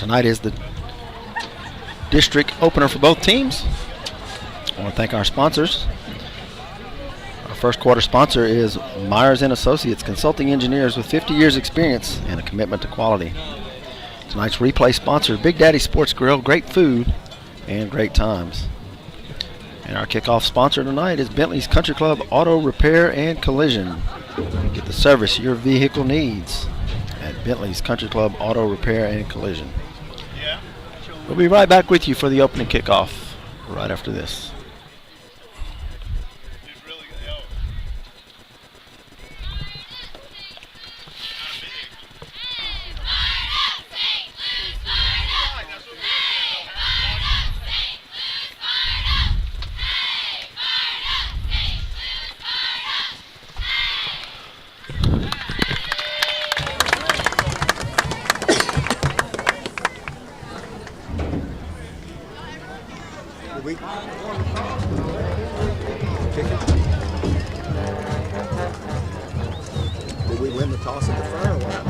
Tonight is the district opener for both teams. I want to thank our sponsors. Our first quarter sponsor is Myers & Associates, consulting engineers with 50 years experience and a commitment to quality. Tonight's replay sponsor, Big Daddy Sports Grill, great food and great times. And our kickoff sponsor tonight is Bentley's Country Club Auto Repair and Collision. Get the service your vehicle needs at Bentley's Country Club Auto Repair and Collision. We'll be right back with you for the opening kickoff right after this. Did we win the toss at the front or what?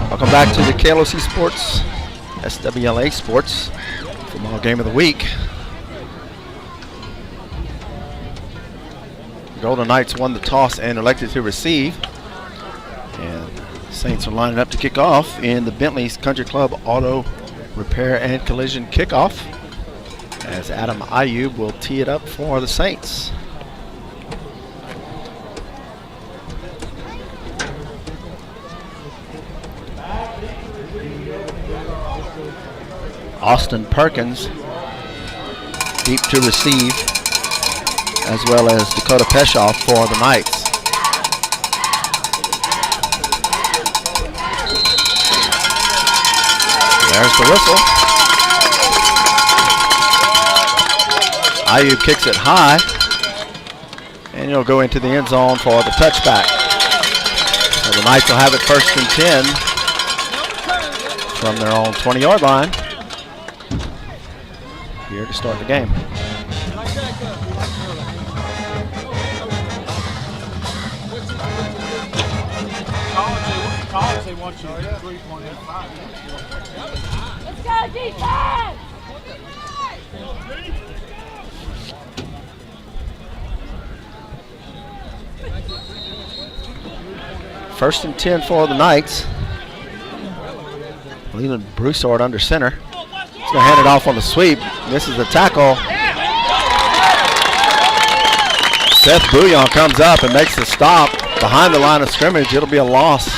Welcome back to the KLOC Sports, SWLA Sports football game of the week. The Golden Knights won the toss and elected to receive. And the Saints are lining up to kick off in the Bentley's Country Club Auto Repair and Collision kickoff, as Adam Ayub will tee it up for the Saints. Austin Perkins deep to receive, as well as Dakota Peshoff for the Knights. There's the whistle. Ayub kicks it high, and he'll go into the end zone for the touchback. So the Knights will have it 1st and 10 from their own 20-yard line here to start the game. College, they want you to 3.85. Let's go, defense! First and 10 for the Knights. Leland Broussard under center. He's going to hand it off on the sweep. Misses the tackle. Seth Bouillon comes up and makes the stop behind the line of scrimmage. It'll be a loss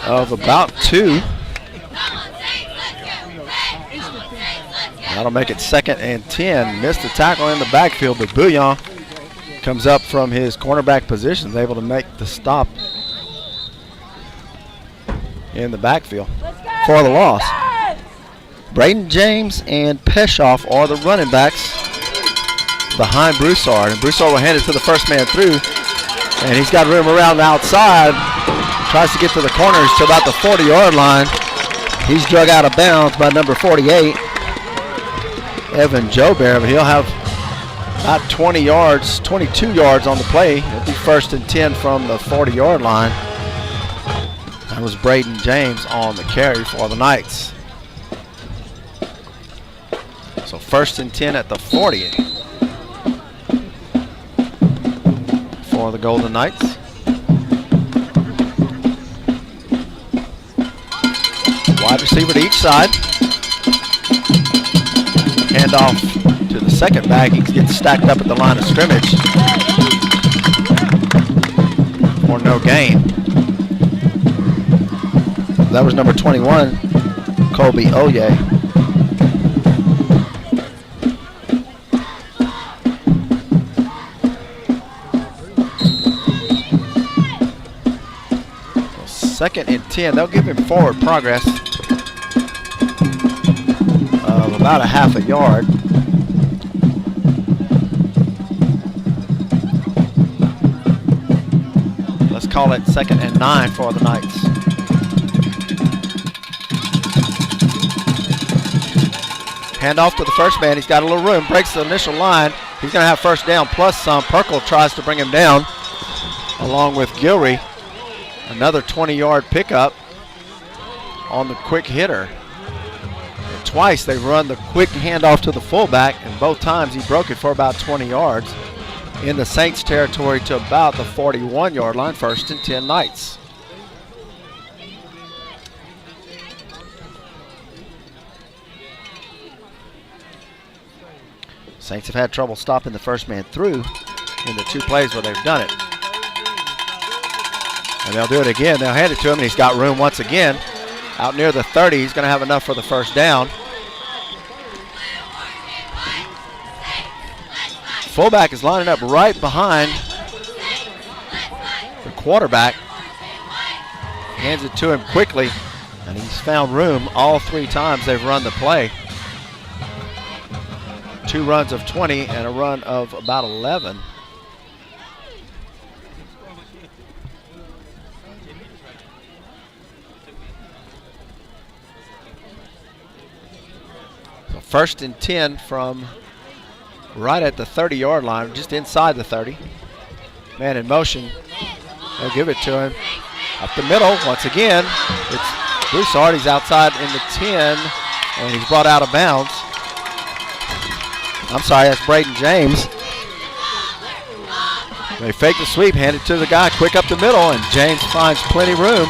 of about 2. That'll make it 2nd and 10. Missed the tackle in the backfield, but Bouillon comes up from his cornerback position, is able to make the stop in the backfield for the loss. Braden James and Peshoff are the running backs behind Broussard. And Broussard will hand it to the first man through. And he's got room around the outside. Tries to get to the corners to about the 40-yard line. He's drug out of bounds by number 48, Evan Joubert. But he'll have about 20 yards, 22 yards on the play. It'll be 1st and 10 from the 40-yard line. That was Braden James on the carry for the Knights. So 1st and 10 at the 40 for the Golden Knights. Wide receiver to each side. Hand off to the second back. He gets stacked up at the line of scrimmage for no gain. That was number 21, Colby Oye. 2nd and 10. They'll give him forward progress of about a half a yard. Let's call it 2nd and 9 for the Knights. Hand off to the first man. He's got a little room, breaks the initial line. He's going to have first down plus some. Perkle tries to bring him down along with Gilry. Another 20-yard pickup on the quick hitter. And twice they run the quick handoff to the fullback, and both times he broke it for about 20 yards in the Saints territory to about the 41-yard line. 1st and 10 Knights. Saints have had trouble stopping the first man through in the 2 plays where they've done it. And they'll do it again. They'll hand it to him, and he's got room once again. Out near the 30, he's going to have enough for the first down. Fullback is lining up right behind the quarterback. Hands it to him quickly, and he's found room all 3 times they've run the play. 2 runs of 20 and a run of about 11. So 1st and 10 from right at the 30-yard line, just inside the 30. Man in motion. They'll give it to him. Up the middle, once again, it's Broussard. He's outside in the 10, and he's brought out of bounds. I'm sorry, that's Braden James. They fake the sweep, hand it to the guy quick up the middle, and James finds plenty room.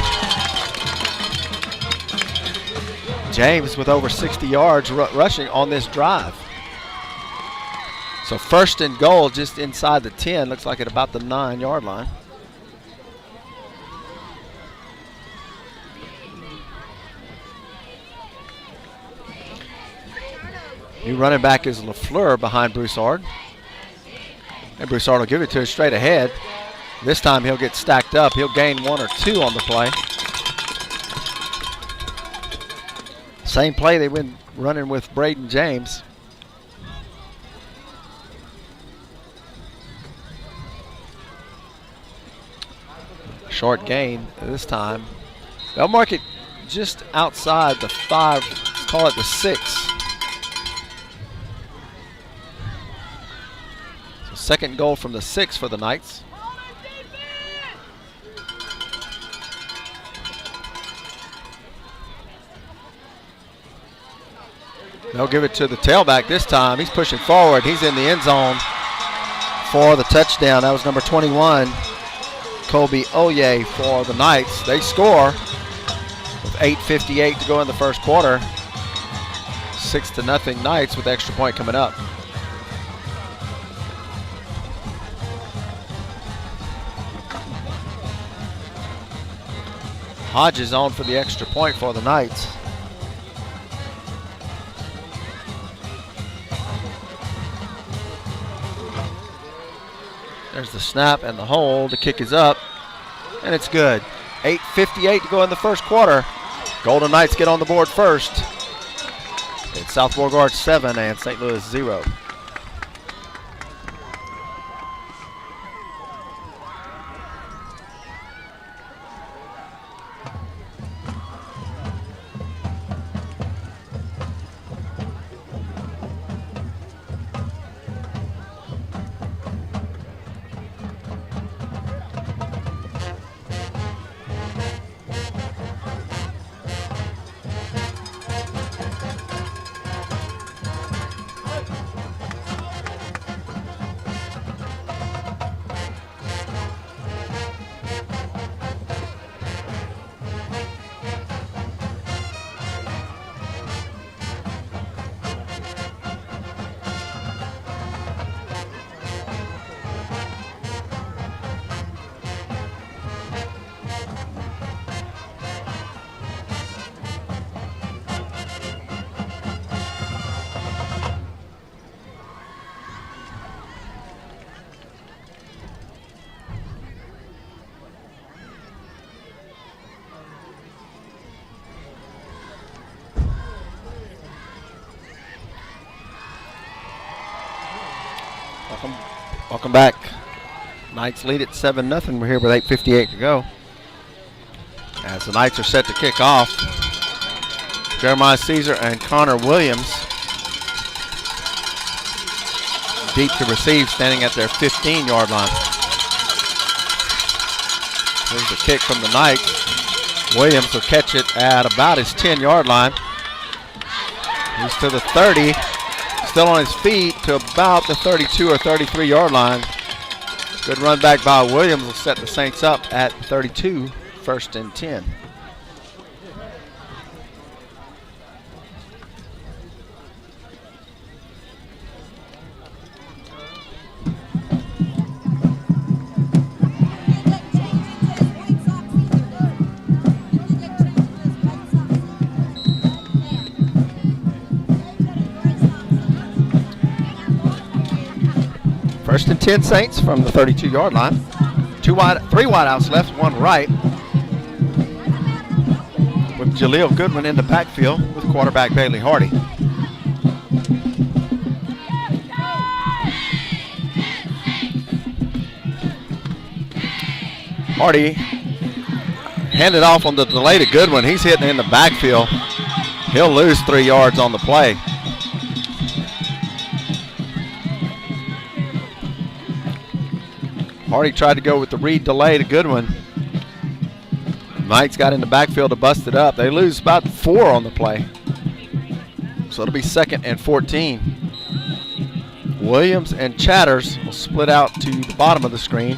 James with over 60 yards rushing on this drive. So 1st and goal just inside the 10, looks like at about the 9-yard line. New running back is LaFleur behind Broussard. And Broussard will give it to him straight ahead. This time he'll get stacked up. He'll gain 1 or 2 on the play. Same play they went running with Braden James. Short gain this time. They'll mark it just outside the 5, let's call it the 6. So 2nd goal from the 6 for the Knights. They'll give it to the tailback this time. He's pushing forward. He's in the end zone for the touchdown. That was number 21, Colby Oye for the Knights. They score with 8:58 to go in the 1st quarter. 6-0 Knights with extra point coming up. Hodges on for the extra point for the Knights. There's the snap and the hold. The kick is up, and it's good. 8:58 to go in the 1st quarter. Golden Knights get on the board first. It's South Beauregard 7 and St. Louis 0. Welcome back. Knights lead at 7-0. We're here with 8:58 to go. As the Knights are set to kick off, Jeremiah Caesar and Connor Williams deep to receive, standing at their 15-yard line. There's a kick from the Knights. Williams will catch it at about his 10-yard line. He's to the 30, still on his feet to about the 32 or 33-yard line. Good run back by Williams will set the Saints up at 32, 1st and 10. First and 10 Saints from the 32-yard line. 3 wideouts left, 1 right. With Jaleel Goodwin in the backfield with quarterback Bailey Hardy. Hardy handed off on the delay to Goodwin. He's hitting in the backfield. He'll lose 3 yards on the play. Hardy tried to go with the read delay to Goodwin. Knights got in the backfield to bust it up. They lose about 4 on the play. So it'll be 2nd and 14. Williams and Chatters will split out to the bottom of the screen.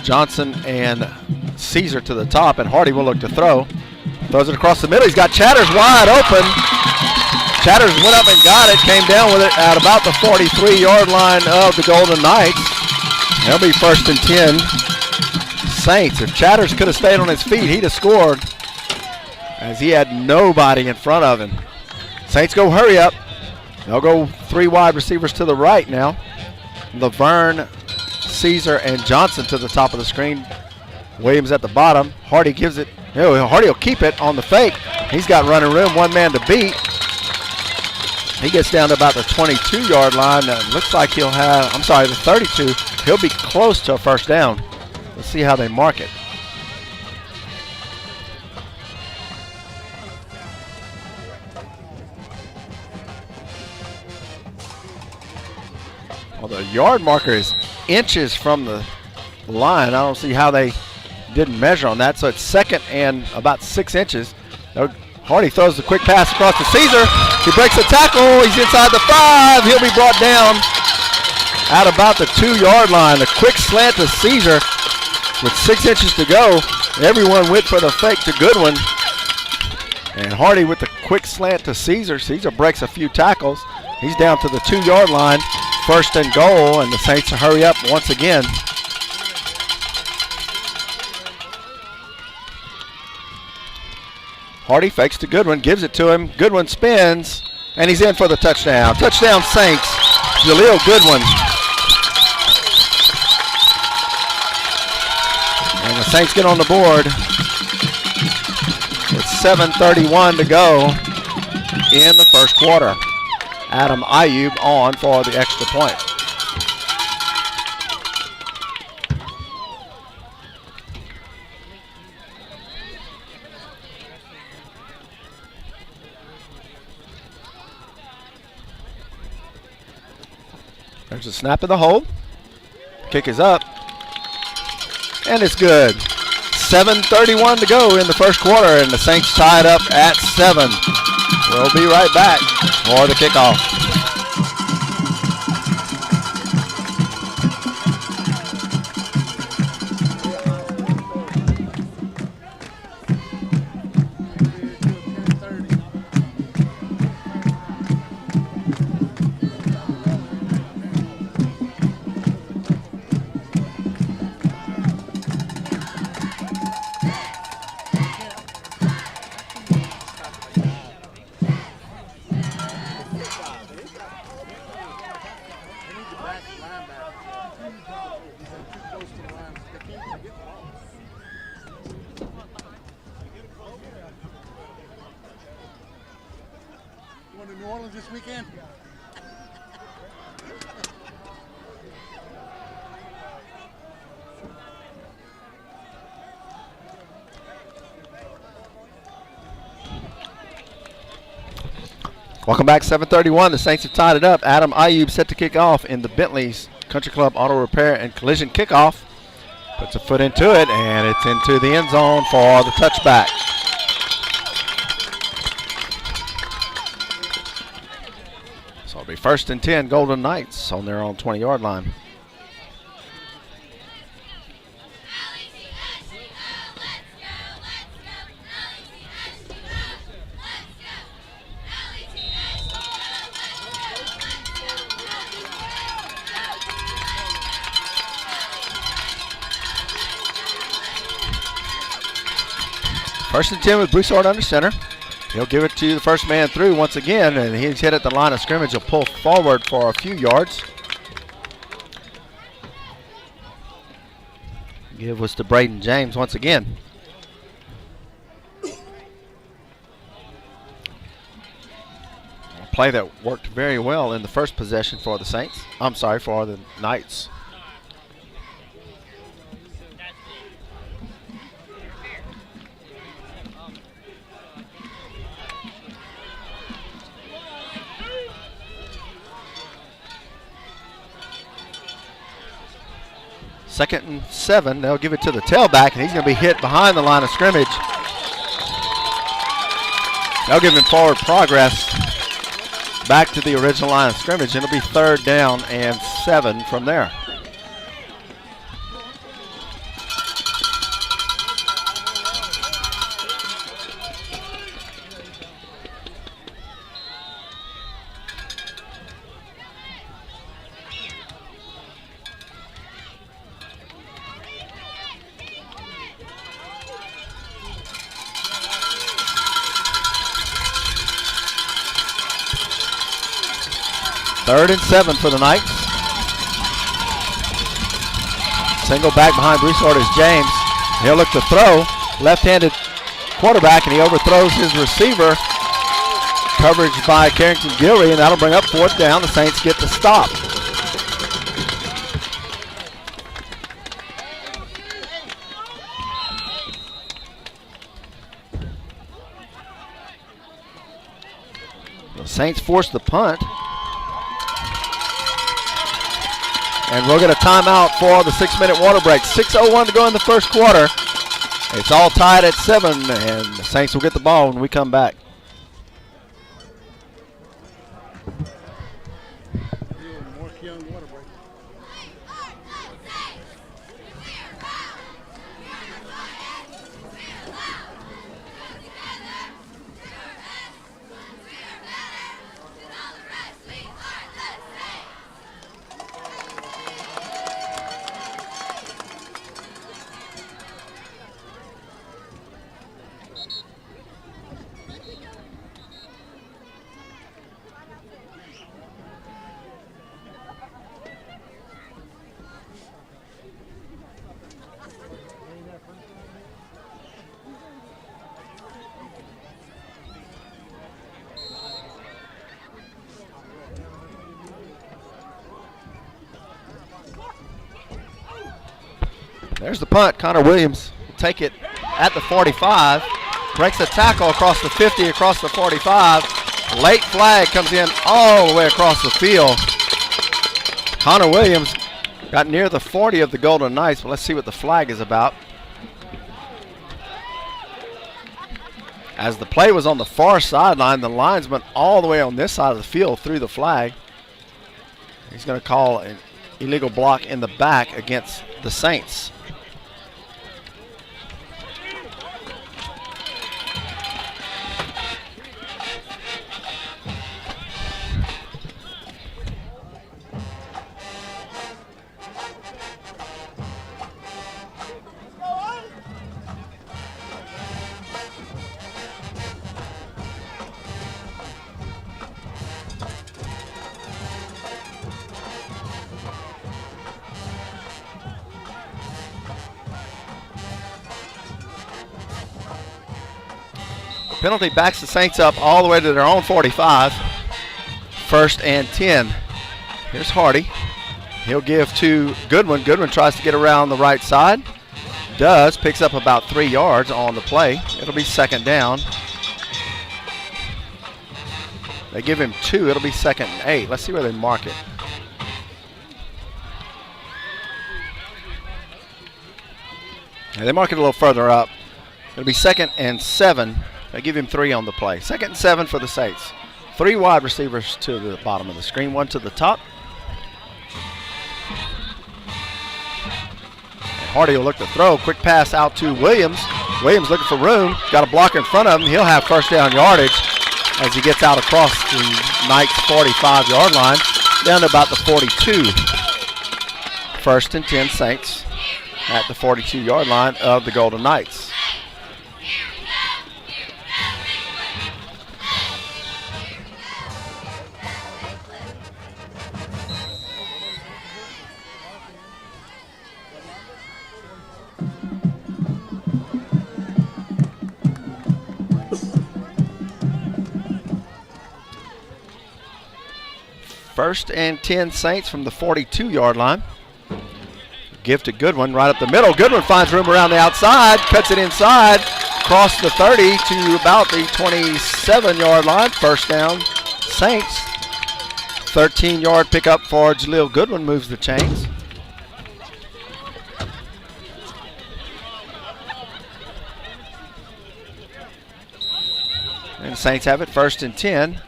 Johnson and Caesar to the top, and Hardy will look to throw. Throws it across the middle. He's got Chatters wide open. Chatters went up and got it, came down with it at about the 43-yard line of the Golden Knights. It'll be 1st and 10 Saints. If Chatters could have stayed on his feet, he'd have scored, as he had nobody in front of him. Saints go hurry up. They'll go 3 wide receivers to the right now. Laverne, Caesar, and Johnson to the top of the screen. Williams at the bottom. Hardy gives it. Hardy will keep it on the fake. He's got running room, 1 man to beat. He gets down to about the 22-yard line. Looks like he'll have, the 32. He'll be close to a 1st down. Let's see how they mark it. Well, the yard marker is inches from the line. I don't see how they didn't measure on that. So it's 2nd and about 6 inches. Hardy throws the quick pass across to Caesar. He breaks the tackle. He's inside the 5. He'll be brought down at about the 2-yard line. A quick slant to Caesar with 6 inches to go. Everyone went for the fake to Goodwin. And Hardy with the quick slant to Caesar. Caesar breaks a few tackles. He's down to the 2-yard line. 1st and goal, and the Saints hurry up once again. Hardy fakes to Goodwin, gives it to him. Goodwin spins, and he's in for the touchdown. Touchdown Saints, Jaleel Goodwin. And the Saints get on the board with 7:31 to go in the 1st quarter. Adam Ayub on for the extra point. There's a snap of the hole. Kick is up. And it's good. 7:31 to go in the 1st quarter, and the Saints tied up at 7. We'll be right back for the kickoff. Welcome back, 7:31. The Saints have tied it up. Adam Ayub set to kick off in the Bentley's Country Club Auto Repair and Collision kickoff. Puts a foot into it, and it's into the end zone for the touchback. So it'll be 1st and 10, Golden Knights on their own 20-yard line. First and 10 with Broussard under center. He'll give it to the first man through once again, and he's hit at the line of scrimmage. He'll pull forward for a few yards. Give was to Braden James once again. A play that worked very well in the first possession for the Saints. I'm sorry, for the Knights. Second and 7, they'll give it to the tailback, and he's going to be hit behind the line of scrimmage. They'll give him forward progress back to the original line of scrimmage. It'll be 3rd down and 7 from there. Third and 7 for the Knights. Single back behind Broussard is James. He'll look to throw. Left-handed quarterback, and he overthrows his receiver. Coverage by Carrington Gilry, and that'll bring up 4th down. The Saints get the stop. The Saints force the punt. And we'll get a timeout for the 6-minute water break. 6:01 to go in the first quarter. It's all tied at 7, and the Saints will get the ball when we come back. There's the punt. Connor Williams will take it at the 45. Breaks a tackle across the 50, across the 45. Late flag comes in all the way across the field. Connor Williams got near the 40 of the Golden Knights, but let's see what the flag is about. As the play was on the far sideline, the linesman all the way on this side of the field threw the flag. He's going to call an illegal block in the back against the Saints. Penalty backs the Saints up all the way to their own 45. 1st and 10. Here's Hardy. He'll give to Goodwin. Goodwin tries to get around the right side. Does. Picks up about 3 yards on the play. It'll be 2nd down. They give him 2. It'll be 2nd and 8. Let's see where they mark it. Yeah, they mark it a little further up. It'll be 2nd and 7. They give him 3 on the play. 2nd and 7 for the Saints. 3 wide receivers to the bottom of the screen, 1 to the top. And Hardy will look to throw. Quick pass out to Williams. Williams looking for room. Got a blocker in front of him. He'll have first down yardage as he gets out across the Knights 45-yard line down to about the 42. 1st and 10 Saints at the 42-yard line of the Golden Knights. First and 10 Saints from the 42-yard line. Give to Goodwin right up the middle. Goodwin finds room around the outside, cuts it inside, across the 30 to about the 27-yard line. First down Saints. 13-yard pickup for Jaleel Goodwin, moves the chains. And the Saints have it 1st and 10.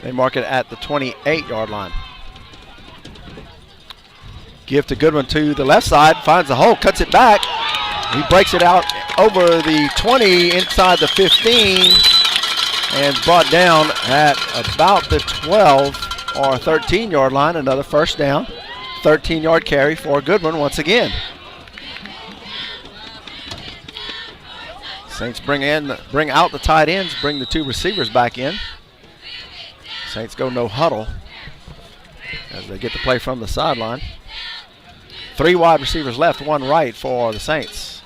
They mark it at the 28-yard line. Give to Goodwin to the left side, finds the hole, cuts it back. He breaks it out over the 20, inside the 15, and brought down at about the 12 or 13-yard line. Another first down. 13-yard carry for Goodwin once again. Saints bring out the tight ends, bring the 2 receivers back in. Saints go no huddle as they get the play from the sideline. 3 wide receivers left, 1 right for the Saints.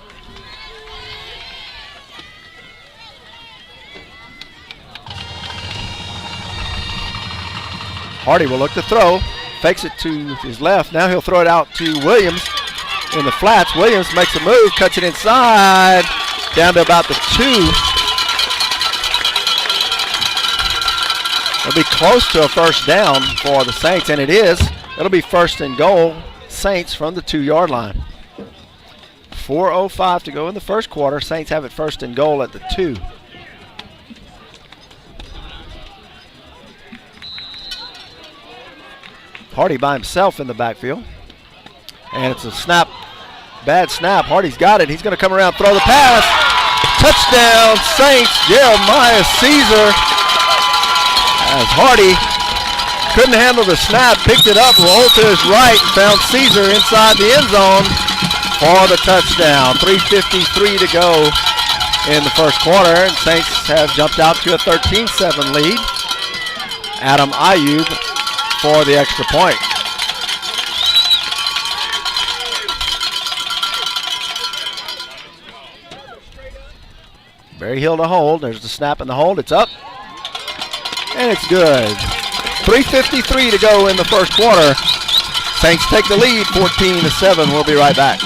Hardy will look to throw, fakes it to his left. Now he'll throw it out to Williams in the flats. Williams makes a move, cuts it inside, down to about the 2. It'll be close to a first down for the Saints, and it is. It'll be 1st and goal, Saints from the 2-yard line. 4:05 to go in the first quarter. Saints have it 1st and goal at the 2. Hardy by himself in the backfield. And it's a snap, bad snap. Hardy's got it. He's going to come around, throw the pass. Touchdown, Saints, Jeremiah Caesar. As Hardy couldn't handle the snap, picked it up, rolled to his right, and found Caesar inside the end zone for the touchdown. 3:53 to go in the first quarter, and Saints have jumped out to a 13-7 lead. Adam Ayub for the extra point. Barry Hill to hold. There's the snap and the hold. It's up. And it's good. 3:53 to go in the first quarter. Saints take the lead, 14-7. We'll be right back.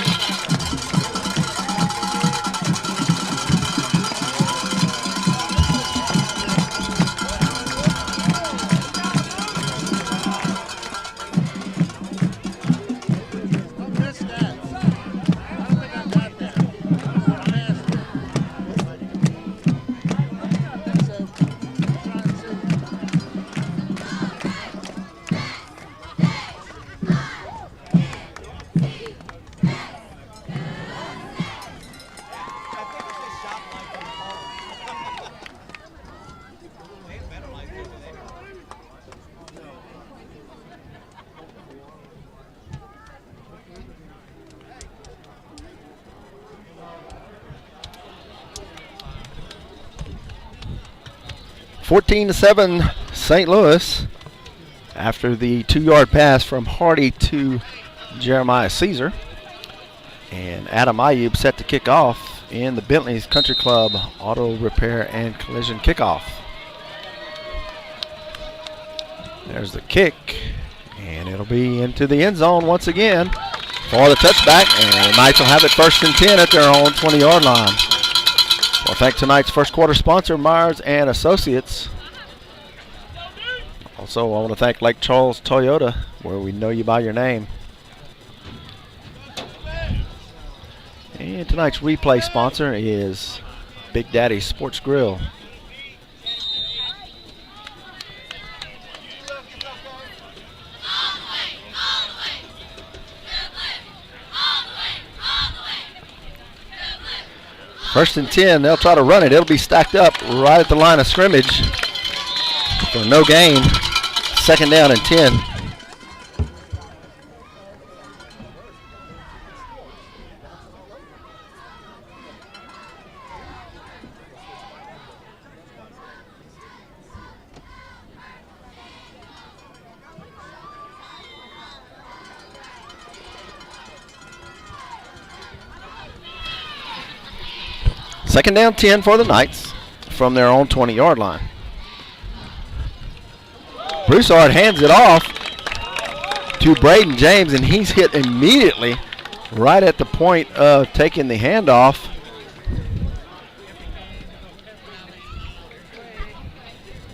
(14-7) St. Louis after the 2-yard pass from Hardy to Jeremiah Caesar. And Adam Ayub set to kick off in the Bentley's Country Club Auto Repair and Collision Kickoff. There's the kick, and it'll be into the end zone once again for the touchback, and the Knights will have it 1st and 10 at their own 20-yard line. Well, thank tonight's first quarter sponsor, Myers and Associates. Also, I want to thank Lake Charles Toyota, where we know you by your name. And tonight's replay sponsor is Big Daddy Sports Grill. First and 10, they'll try to run it. It'll be stacked up right at the line of scrimmage for no gain. Second down and 10. Second down 10 for the Knights from their own 20-yard line. Broussard hands it off to Braden James, and he's hit immediately right at the point of taking the handoff.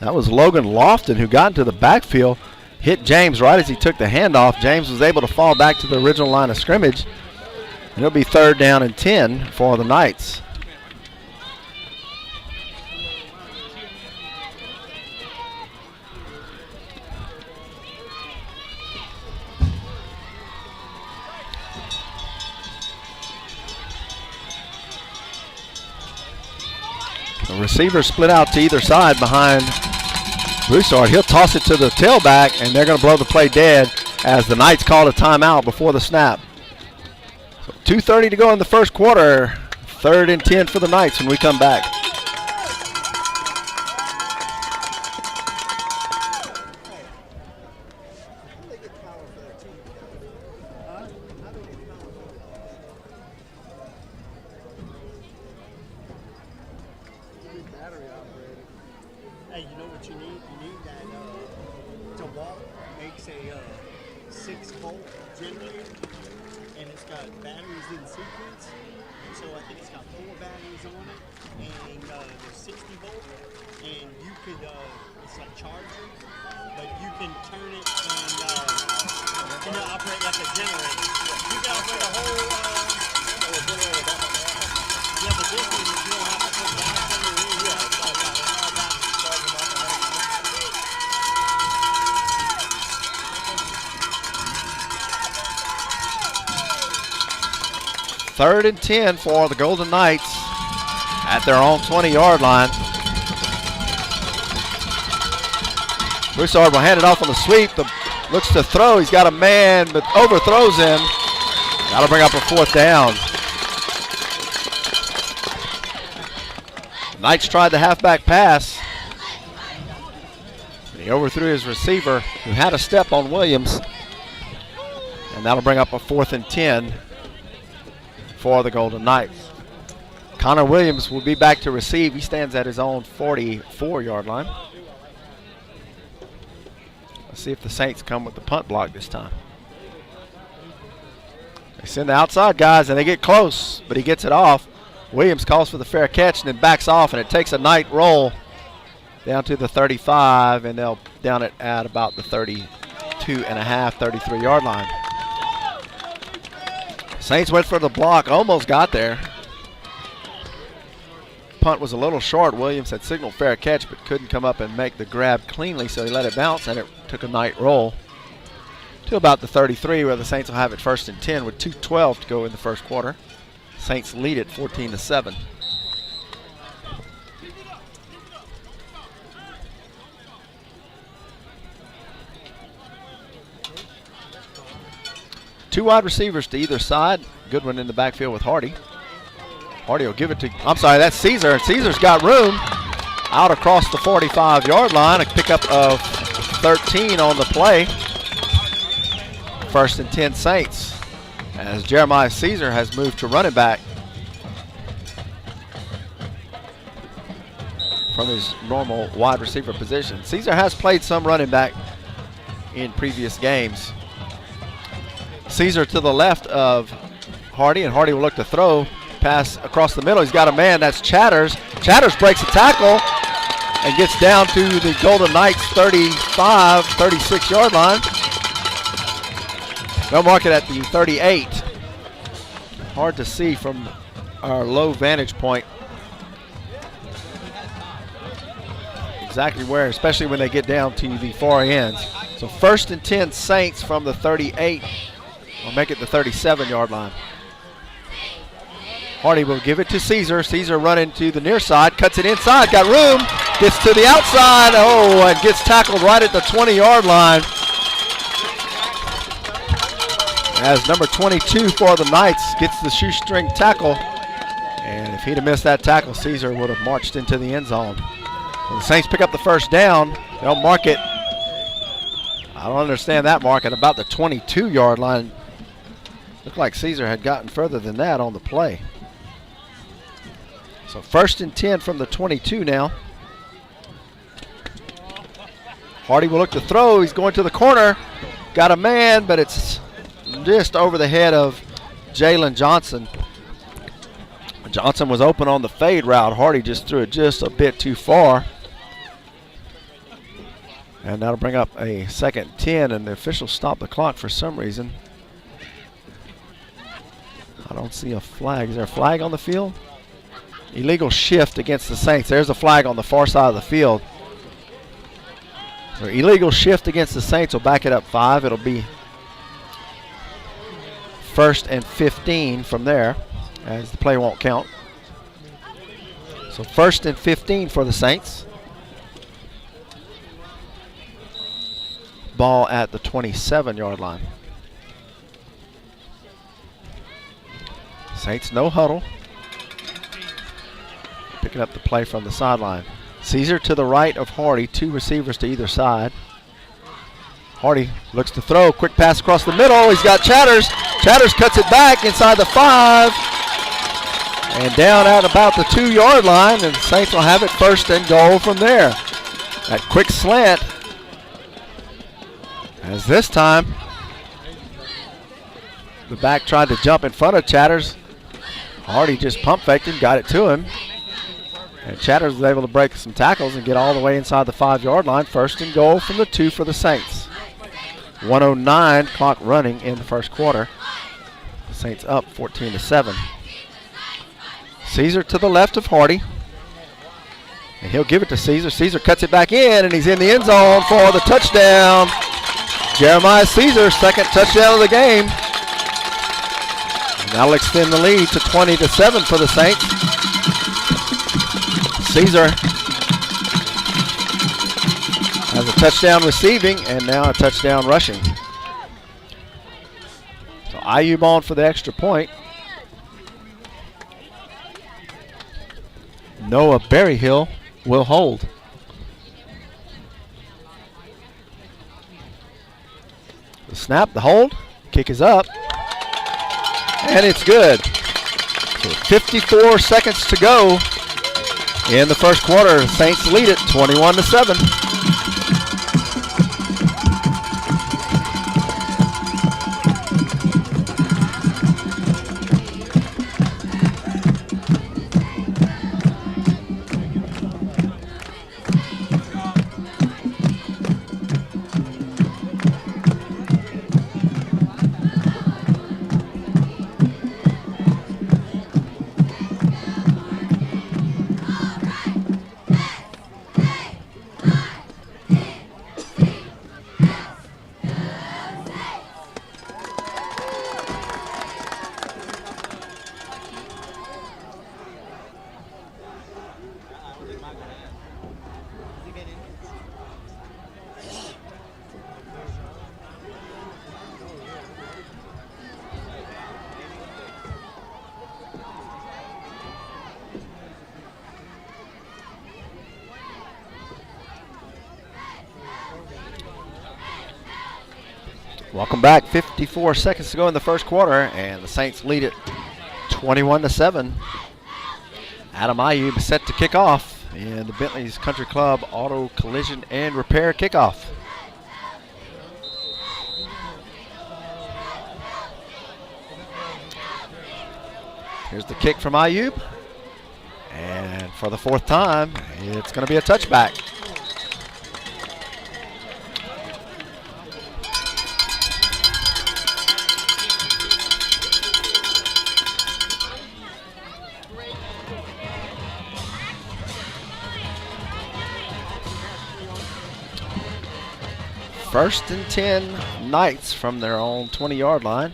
That was Logan Lofton who got into the backfield, hit James right as he took the handoff. James was able to fall back to the original line of scrimmage. And it'll be third down and 10 for the Knights. The receiver split out to either side behind Broussard. He'll toss it to the tailback, and they're going to blow the play dead as the Knights called a timeout before the snap. So 2:30 to go in the first quarter. Third and 10 for the Knights when we come back. Hey, you know what you need? You need that DeWalt makes a 6-volt generator, and it's got batteries in sequence. And so I think it's got 4 batteries on it, and they're 60 volt. And you could, it's like charging, but you can turn it and it'll operate like a generator. You can operate a whole generator. Yeah, but this one you don't have to put gas in the room. Third and 10 for the Golden Knights at their own 20-yard line. Broussard will hand it off on the sweep. Looks to throw. He's got a man, but overthrows him. That'll bring up a fourth down. Knights tried the halfback pass. He overthrew his receiver, who had a step on Williams. And that'll bring up a 4th and 10 for the Golden Knights. Connor Williams will be back to receive. He stands at his own 44-yard line. Let's see if the Saints come with the punt block this time. They send the outside guys, and they get close, but he gets it off. Williams calls for the fair catch and then backs off, and it takes a Knight roll down to the 35, and they'll down it at about the 33-yard line. Saints went for the block, almost got there. Punt was a little short. Williams had signaled fair catch, but couldn't come up and make the grab cleanly, so he let it bounce, and it took a Knight roll to about the 33, where the Saints will have it 1st and 10 with 2:12 to go in the first quarter. Saints lead it 14-7. Two wide receivers to either side. Goodwin in the backfield with Hardy. Hardy will give it to, I'm sorry, that's Caesar. And Caesar's got room out across the 45-yard line. A pickup of 13 on the play. 1st and 10 Saints, as Jeremiah Caesar has moved to running back from his normal wide receiver position. Caesar has played some running back in previous games. Caesar to the left of Hardy, and Hardy will look to throw. Pass across the middle. He's got a man. That's Chatters. Chatters breaks a tackle and gets down to the Golden Knights 35, 36-yard line. They'll mark it at the 38. Hard to see from our low vantage point exactly where, especially when they get down to the far ends. So 1st and 10 Saints from the 38. Will make it the 37-yard line. Hardy will give it to Caesar. Caesar running to the near side, cuts it inside, got room, gets to the outside, and gets tackled right at the 20-yard line. As number 22 for the Knights gets the shoestring tackle. And if he'd have missed that tackle, Caesar would have marched into the end zone. When the Saints pick up the first down, they'll mark it. I don't understand that mark at about the 22-yard line. Looked like Caesar had gotten further than that on the play. So 1st and 10 from the 22 now. Hardy will look to throw. He's going to the corner. Got a man, but it's just over the head of Jalen Johnson. Johnson was open on the fade route. Hardy just threw it just a bit too far. And that'll bring up a 2nd and 10, and the officials stop the clock for some reason. I don't see a flag. Is there a flag on the field? Illegal shift against the Saints. There's a flag on the far side of the field. So illegal shift against the Saints will back it up 5. It'll be 1st and 15 from there, as the play won't count. So 1st and 15 for the Saints. Ball at the 27-yard line. Saints no huddle. Picking up the play from the sideline. Caesar to the right of Hardy, 2 receivers to either side. Hardy looks to throw, quick pass across the middle. He's got Chatters. Chatters cuts it back inside the 5 and down at about the 2-yard line, and Saints will have it 1st and goal from there. That quick slant, as this time the back tried to jump in front of Chatters. Hardy just pump faked him, got it to him. And Chatters was able to break some tackles and get all the way inside the 5-yard line. 1st and goal from the 2 for the Saints. 1:09 clock running in the first quarter. The Saints up 14-7. Caesar to the left of Hardy. And he'll give it to Caesar. Caesar cuts it back in, and he's in the end zone for the touchdown. Jeremiah Caesar, 2nd touchdown of the game. And that'll extend the lead to 20-7 for the Saints. Caesar has a touchdown receiving and now a touchdown rushing. So Ayub on for the extra point. Noah Berryhill will hold. The snap, the hold, kick is up, and it's good. So 54 seconds to go in the first quarter. Saints lead it 21-7. Welcome back. 54 seconds to go in the first quarter, and the Saints lead it 21-7. Adam Ayub is set to kick off in the Bentley's Country Club Auto Collision and Repair kickoff. Here's the kick from Ayub, and for the fourth time, it's going to be a touchback. First and 10 Knights from their own 20-yard line.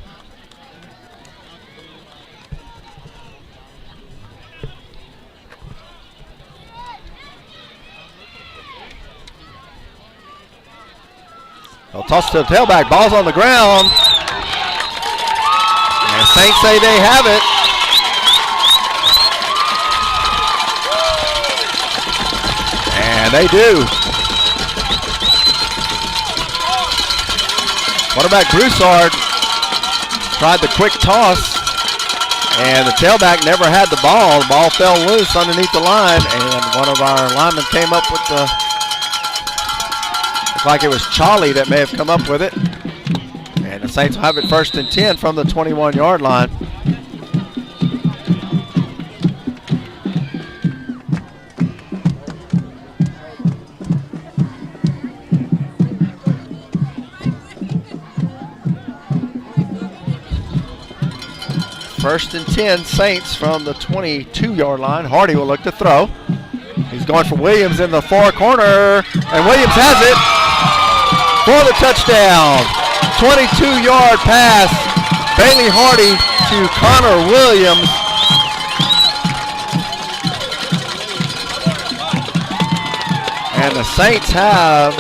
They'll toss to the tailback. Ball's on the ground. And Saints say they have it. And they do. Quarterback Broussard tried the quick toss, and the tailback never had the ball. The ball fell loose underneath the line, and one of our linemen came up with the, looked like it was Charlie that may have come up with it. And the Saints will have it first and 10 from the 21-yard line. First and 10 Saints from the 22-yard line. Hardy will look to throw. He's going for Williams in the far corner, and Williams has it for the touchdown. 22-yard pass. Bailey Hardy to Connor Williams. And the Saints have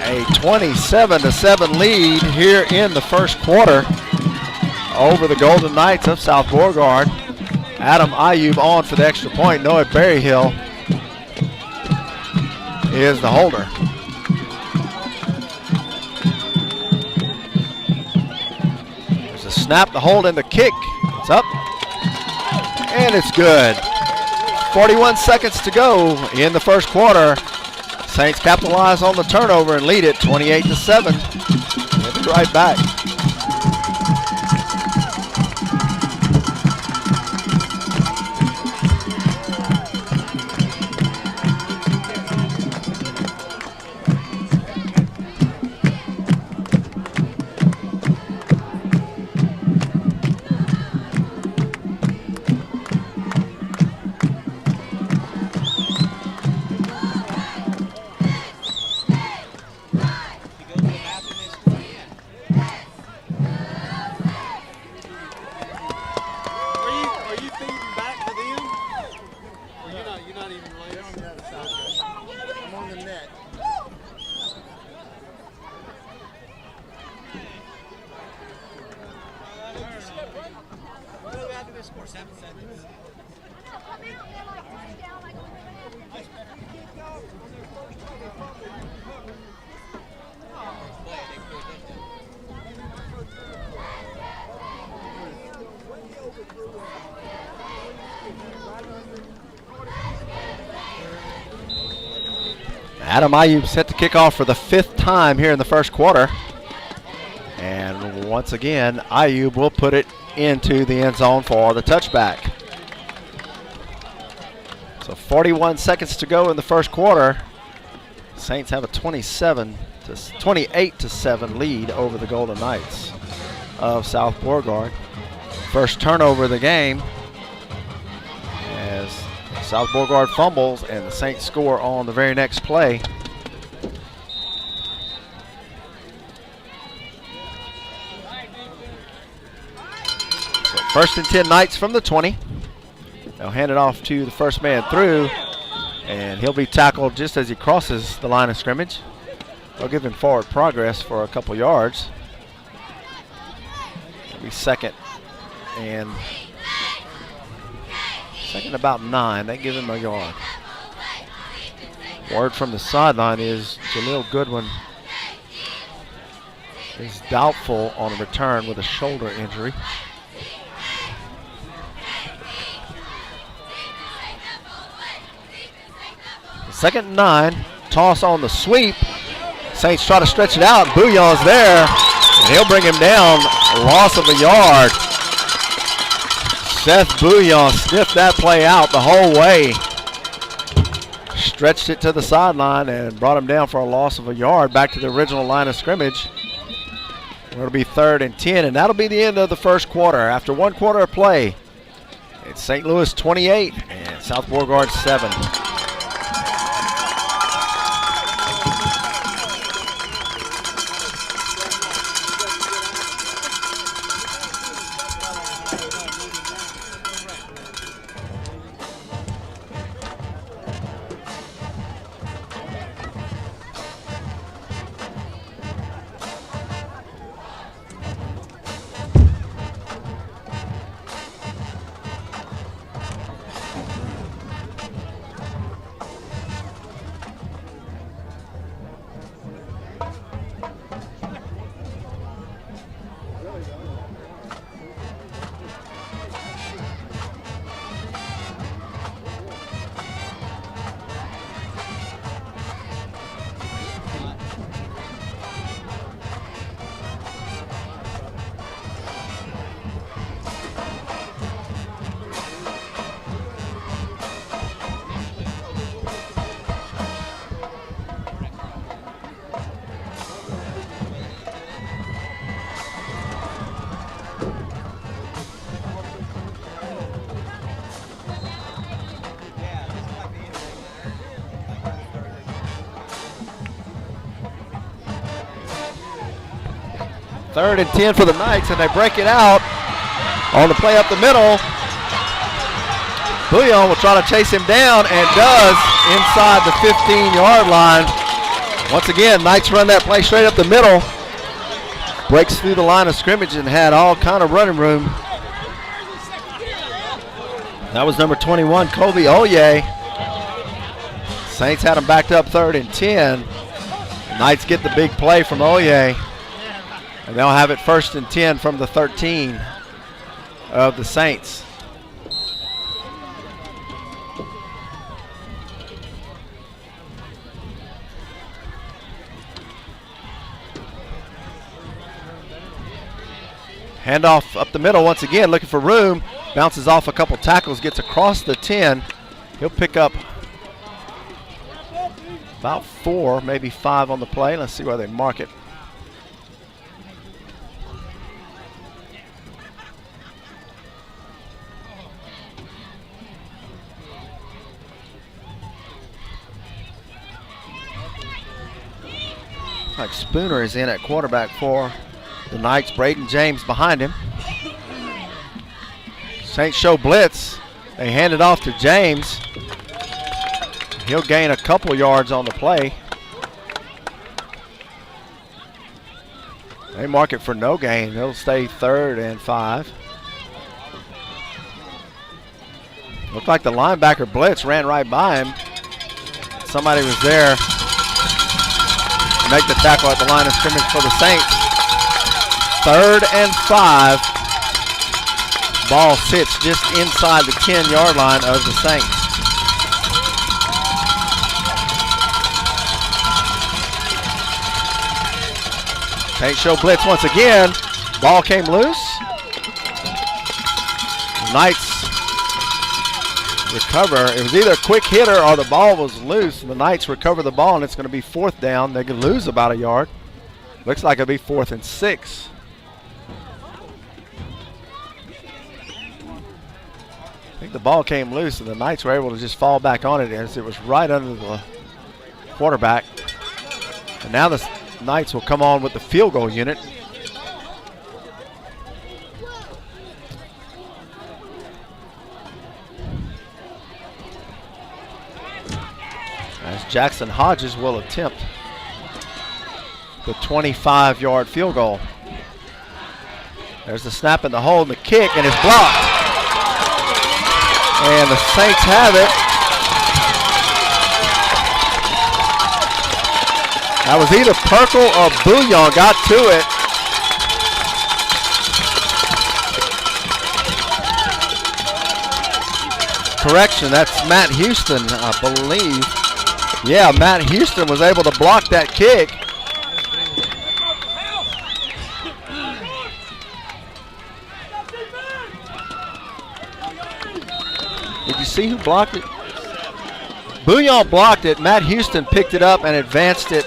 a 27-7 lead here in the first quarter over the Golden Knights of South Beauregard. Adam Ayub on for the extra point. Noah Berryhill is the holder. There's a snap, the hold, and the kick. It's up, and it's good. 41 seconds to go in the first quarter. Saints capitalize on the turnover and lead it 28-7. We'll be right back. Adam Ayub set to kick off for the 5th time here in the first quarter. And once again, Ayub will put it into the end zone for the touchback. So 41 seconds to go in the first quarter. Saints have a 28-7 lead over the Golden Knights of South Beauregard. First turnover of the game as South Beauregard fumbles and the Saints score on the very next play. So first and 10 Knights from the 20. They'll hand it off to the first man through, and he'll be tackled just as he crosses the line of scrimmage. They'll give him forward progress for a couple yards. It'll be second about 9. They give him a yard. Word from the sideline is Jaleel Goodwin is doubtful on a return with a shoulder injury. Second and 9, toss on the sweep. Saints try to stretch it out. Bouillon's there, and he'll bring him down. A loss of a yard. Seth Bouillon sniffed that play out the whole way. Stretched it to the sideline and brought him down for a loss of a yard back to the original line of scrimmage. It'll be 3rd and 10, and that'll be the end of the first quarter. After 1 quarter of play, it's St. Louis 28 and South Beauregard 7. Third and 10 for the Knights, and they break it out on the play up the middle. Bouillon will try to chase him down and does inside the 15-yard line. Once again, Knights run that play straight up the middle. Breaks through the line of scrimmage and had all kind of running room. That was number 21, Kobe Oye. Saints had him backed up 3rd and 10. Knights get the big play from Oye. And they'll have it 1st and 10 from the 13 of the Saints. Handoff up the middle once again, looking for room. Bounces off a couple tackles, gets across the 10. He'll pick up about 4, maybe 5 on the play. Let's see where they mark it. Like Spooner is in at quarterback for the Knights. Braden James behind him. Saints show blitz. They hand it off to James. He'll gain a couple yards on the play. They mark it for no gain. It'll stay 3rd and 5. Looked like the linebacker blitz ran right by him. Somebody was there. Make the tackle at the line of scrimmage for the Saints. 3rd and 5. Ball sits just inside the 10-yard line of the Saints. Saints show blitz once again. Ball came loose. Knights recover. It was either a quick hitter or the ball was loose. The Knights recover the ball, and it's going to be 4th down. They could lose about a yard. Looks like it'll be 4th and 6. I think the ball came loose, and the Knights were able to just fall back on it as it was right under the quarterback. And now the Knights will come on with the field goal unit. As Jackson Hodges will attempt the 25-yard field goal. There's the snap and the hold and the kick, and it's blocked. And the Saints have it. That was either Perkle or Bouillon got to it. Correction, that's Matt Houston, I believe. Yeah, Matt Houston was able to block that kick. see who blocked it? Bouillon blocked it. Matt Houston picked it up and advanced it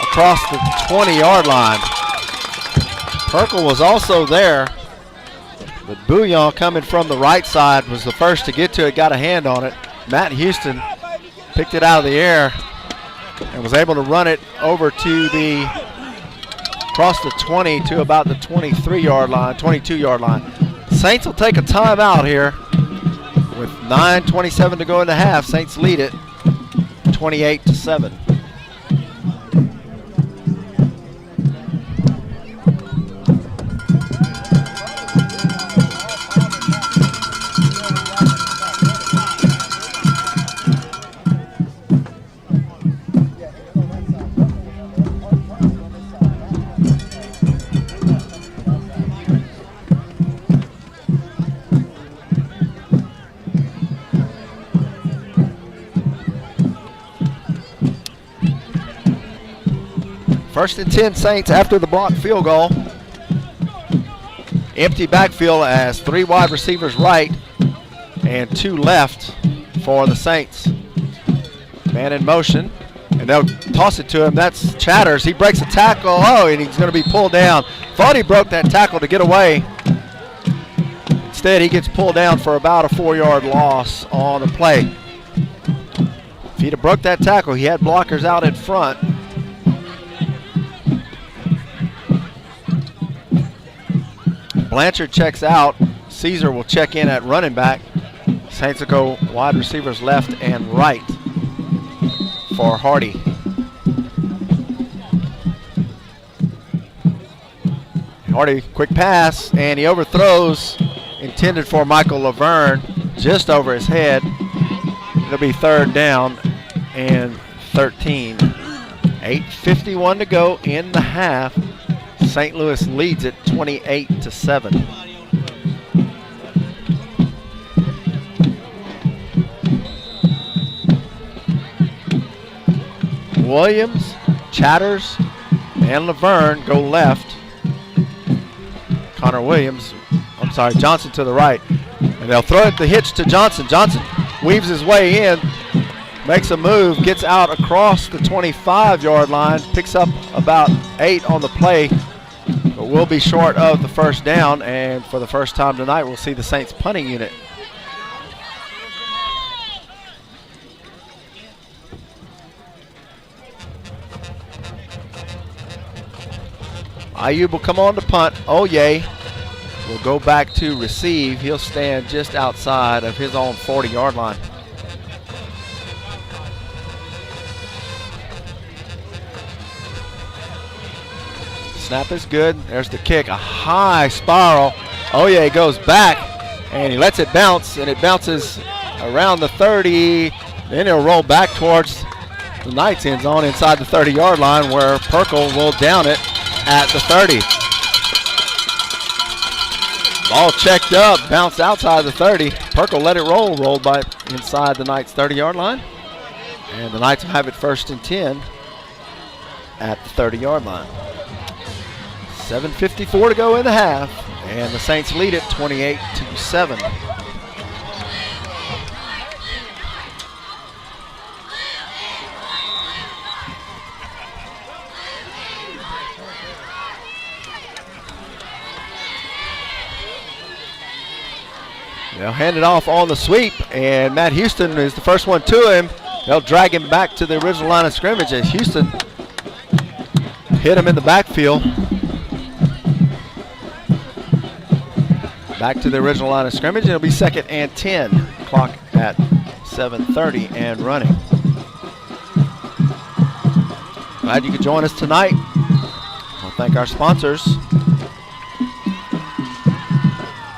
across the 20-yard line. Perkle was also there, but Bouillon coming from the right side was the first to get to it, got a hand on it. Matt Houston picked it out of the air and was able to run it over to the, across the 20 to about the 23-yard line, 22-yard line. Saints will take a timeout here with 9:27 to go in the half. Saints lead it 28-7. First and 10 Saints after the blocked field goal. Empty backfield as 3 wide receivers right and 2 left for the Saints. Man in motion, and they'll toss it to him. That's Chatters. He breaks a tackle. Oh, and he's going to be pulled down. Thought he broke that tackle to get away. Instead, he gets pulled down for about a 4-yard loss on the play. If he'd have broke that tackle, he had blockers out in front. Blanchard checks out. Caesar will check in at running back. Saints will go wide receivers left and right for Hardy. Hardy, quick pass, and he overthrows, intended for Michael Laverne, just over his head. It'll be 3rd down and 13. 8:51 to go in the half. St. Louis leads it 28-7. Williams, Chatters, and Laverne go left. Johnson to the right. And they'll throw it the hitch to Johnson. Johnson weaves his way in, makes a move, gets out across the 25-yard line, picks up about 8 on the play, but will be short of the first down. And for the first time tonight, we'll see the Saints punting unit. Ayub will come on to punt. Oye will go back to receive. He'll stand just outside of his own 40-yard line. Snap is good. There's the kick. A high spiral. Oye goes back, and he lets it bounce, and it bounces around the 30. Then he'll roll back towards the Knights' end zone inside the 30-yard line, where Perkle will down it at the 30. Ball checked up, bounced outside the 30. Perkle let it roll, rolled by inside the Knights' 30-yard line. And the Knights will have it 1st and 10 at the 30-yard line. 7:54 to go in the half, and the Saints lead it 28-7. They'll hand it off on the sweep, and Matt Houston is the first one to him. They'll drag him back to the original line of scrimmage as Houston hit him in the backfield. Back to the original line of scrimmage. It'll be 2nd and 10. Clock at 7:30 and running. Glad you could join us tonight. I'll thank our sponsors: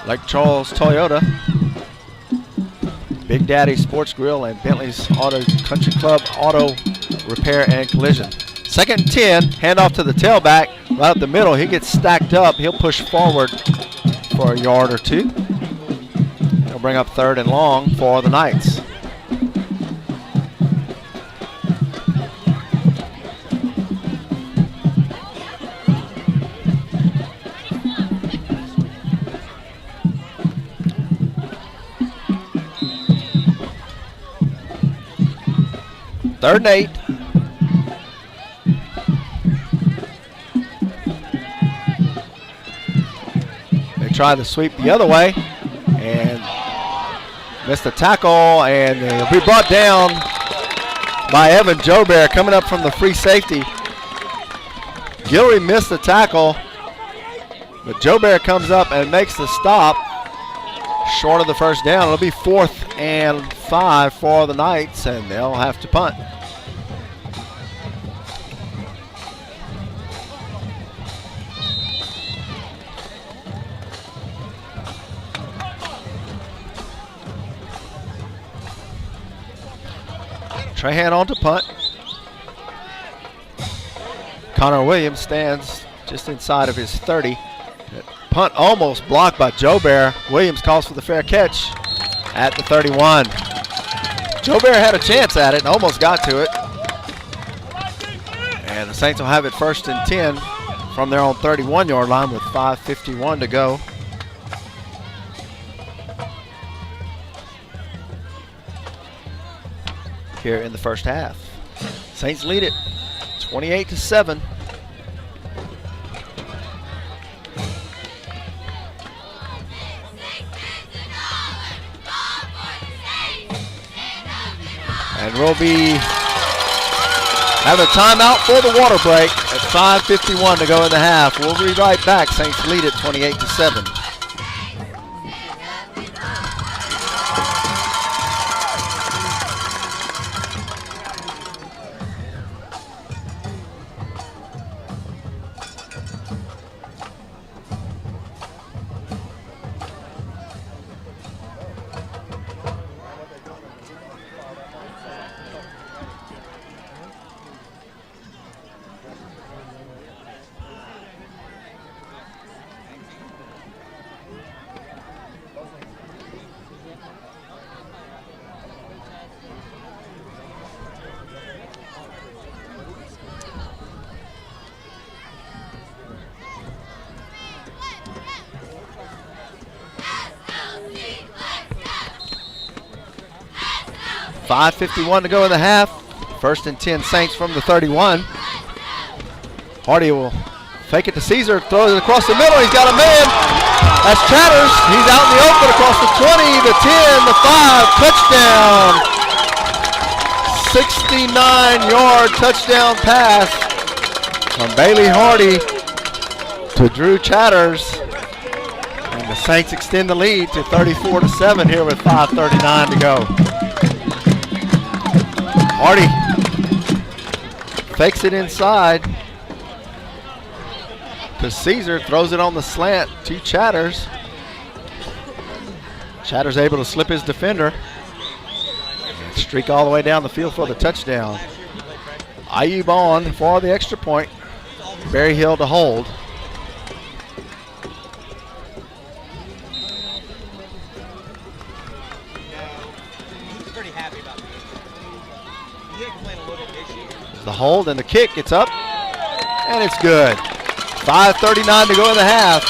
Lake Charles Toyota, Big Daddy Sports Grill, and Bentley's Auto Country Club Auto Repair and Collision. 2nd and 10, handoff to the tailback, right up the middle. He gets stacked up. He'll push forward for a yard or two. He'll bring up 3rd and long for the Knights. 3rd and 8. They try to sweep the other way and missed the tackle, and they'll be brought down by Evan Joubert coming up from the free safety. Guillory missed the tackle, but Joubert comes up and makes the stop short of the first down. It'll be 4th and 5 for the Knights, and they'll have to punt. Trahan on to punt. Connor Williams stands just inside of his 30. That punt almost blocked by Joubert. Williams calls for the fair catch at the 31. Joubert had a chance at it and almost got to it. And the Saints will have it 1st and 10 from their own 31-yard line with 5:51 to go. Here in the first half. Saints lead it 28-7. And we'll be having a timeout for the water break at 5:51 to go in the half. We'll be right back. Saints lead it 28-7. .551 to go in the half. 1st and 10 Saints from the 31. Hardy will fake it to Caesar, throws it across the middle. He's got a man. That's Chatters. He's out in the open across the 20, the 10, the 5. Touchdown. 69-yard touchdown pass from Bailey Hardy to Drew Chatters. And the Saints extend the lead to 34-7 here with 5:39 to go. Hardy fakes it inside to Caesar, throws it on the slant to Chatters. Chatters able to slip his defender and streak all the way down the field for the touchdown. Ayub on for the extra point. Berry Hill to hold. The hold and the kick, it's up, and it's good. 5:39 to go in the half.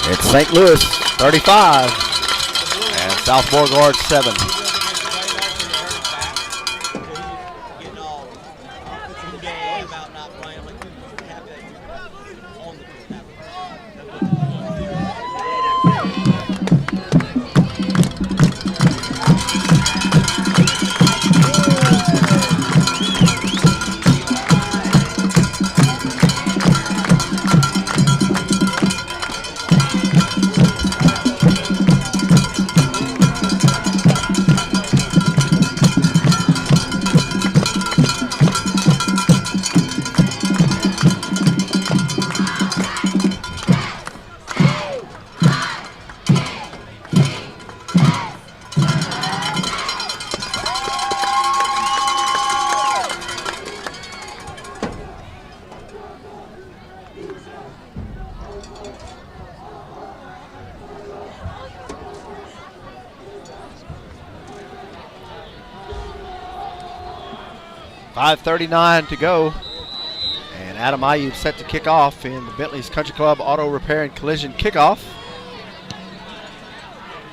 It's St. Louis 35 and South Beauregard 7. .539 to go, and Adam Ayub set to kick off in the Bentley's Country Club Auto Repair and Collision kickoff.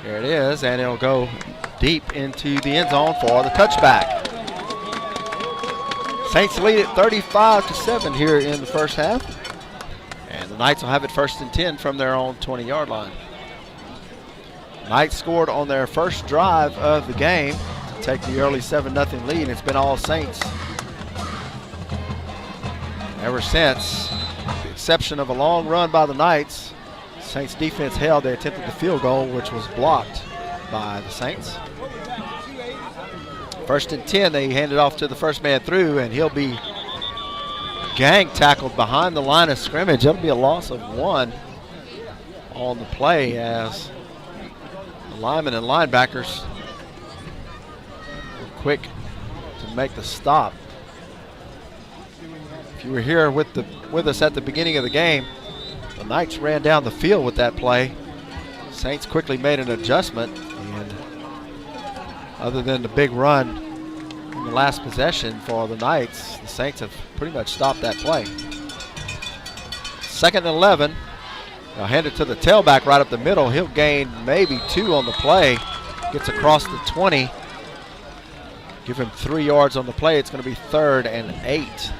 Here it is, and it'll go deep into the end zone for the touchback. Saints lead it 35-7 here in the first half. And the Knights will have it 1st and 10 from their own 20-yard line. Knights scored on their first drive of the game to take the early 7-0 lead. It's been all Saints ever since. With the exception of a long run by the Knights, Saints defense held. They attempted the field goal, which was blocked by the Saints. 1st and 10, they hand it off to the first man through, and he'll be gang tackled behind the line of scrimmage. That'll be a loss of 1 on the play as the linemen and linebackers were quick to make the stop. If you were here with us at the beginning of the game, the Knights ran down the field with that play. Saints quickly made an adjustment, and other than the big run in the last possession for the Knights, the Saints have pretty much stopped that play. 2nd and 11. They'll hand it to the tailback right up the middle. He'll gain maybe 2 on the play. Gets across the 20. Give him 3 yards on the play. It's going to be 3rd and 8.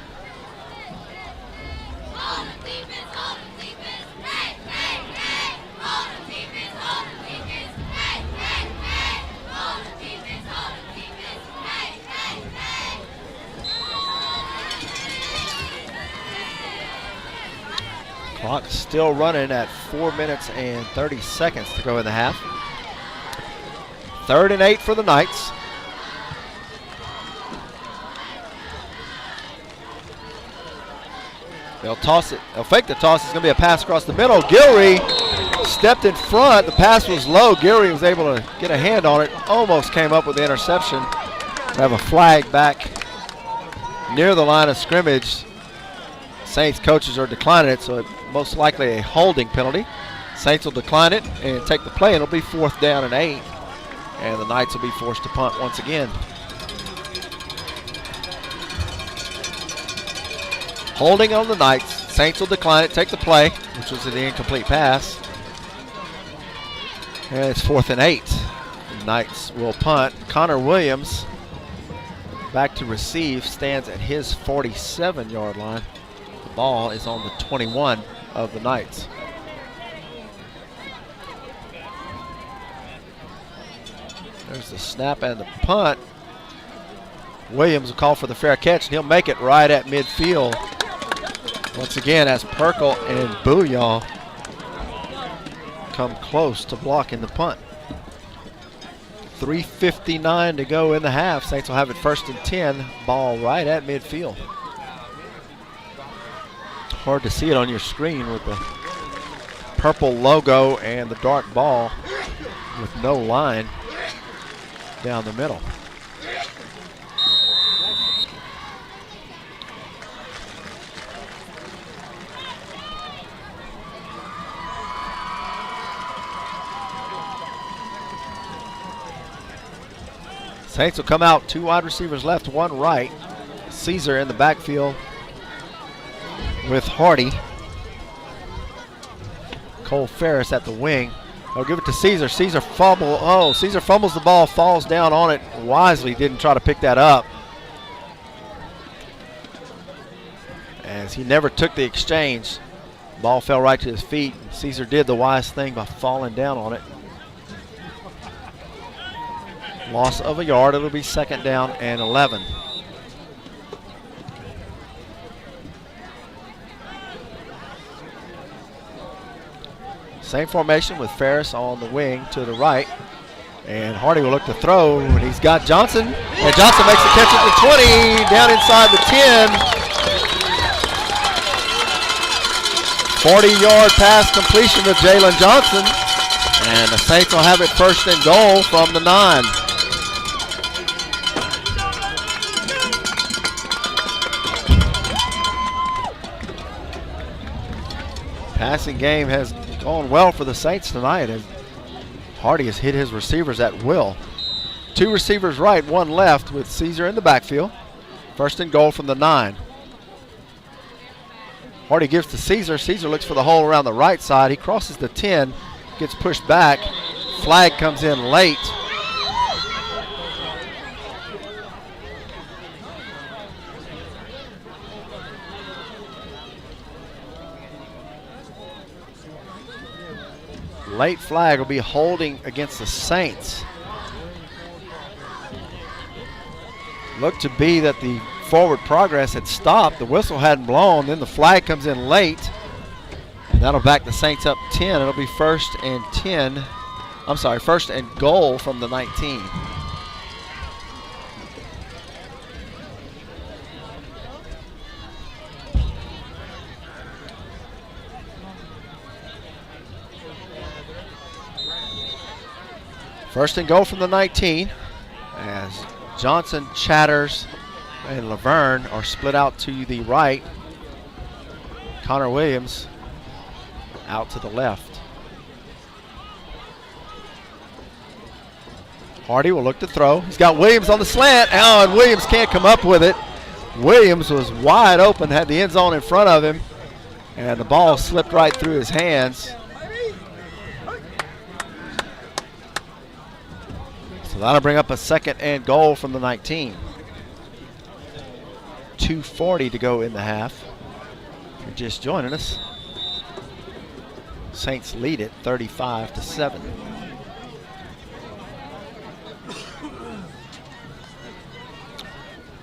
Clock still running at 4 minutes and 30 seconds to go in the half. 3rd and 8 for the Knights. They'll toss it. They'll fake the toss. It's going to be a pass across the middle. Gilry stepped in front. The pass was low. Gilry was able to get a hand on it. Almost came up with the interception. We have a flag back near the line of scrimmage. Saints coaches are declining it, so most likely a holding penalty. Saints will decline it and take the play, and it'll be 4th down and 8. And the Knights will be forced to punt once again. Holding on the Knights. Saints will decline it, take the play, which was an incomplete pass. And it's 4th and 8. The Knights will punt. Connor Williams, back to receive, stands at his 47-yard line. Ball is on the 21 of the Knights. There's the snap and the punt. Williams will call for the fair catch, and he'll make it right at midfield. Once again, as Perkle and Bouillon come close to blocking the punt. 3:59 to go in the half. Saints will have it 1st and 10. Ball right at midfield. Hard to see it on your screen with the purple logo and the dark ball with no line down the middle. Saints will come out, 2 wide receivers left, 1 right. Caesar in the backfield with Hardy. Cole Ferris at the wing. They'll give it to Caesar. Caesar fumbles the ball, falls down on it. Wisely didn't try to pick that up, as he never took the exchange. Ball fell right to his feet. Caesar did the wise thing by falling down on it. Loss of a yard. It'll be 2nd down and 11. Same formation with Ferris on the wing to the right. And Hardy will look to throw, and he's got Johnson. And Johnson makes the catch at the 20, down inside the 10. 40-yard pass completion to Jalen Johnson. And the Saints will have it 1st and goal from the 9. Passing game has gone well for the Saints tonight, as Hardy has hit his receivers at will. 2 receivers right, 1 left, with Caesar in the backfield. 1st and goal from the 9. Hardy gives to Caesar. Caesar looks for the hole around the right side. He crosses the 10, gets pushed back. Flag comes in late. Late flag will be holding against the Saints. Looked to be that the forward progress had stopped. The whistle hadn't blown. Then the flag comes in late. And that'll back the Saints up 10. It'll be first and 10. I'm sorry, first and goal from the 19. First and goal from the 19 as Johnson, Chatters, and Laverne are split out to the right. Connor Williams out to the left. Hardy will look to throw. He's got Williams on the slant. Oh, and Williams can't come up with it. Williams was wide open, had the end zone in front of him, and the ball slipped right through his hands. So that'll bring up a second and goal from the 19. 2:40 to go in the half. If you're just joining us, Saints lead it 35-7.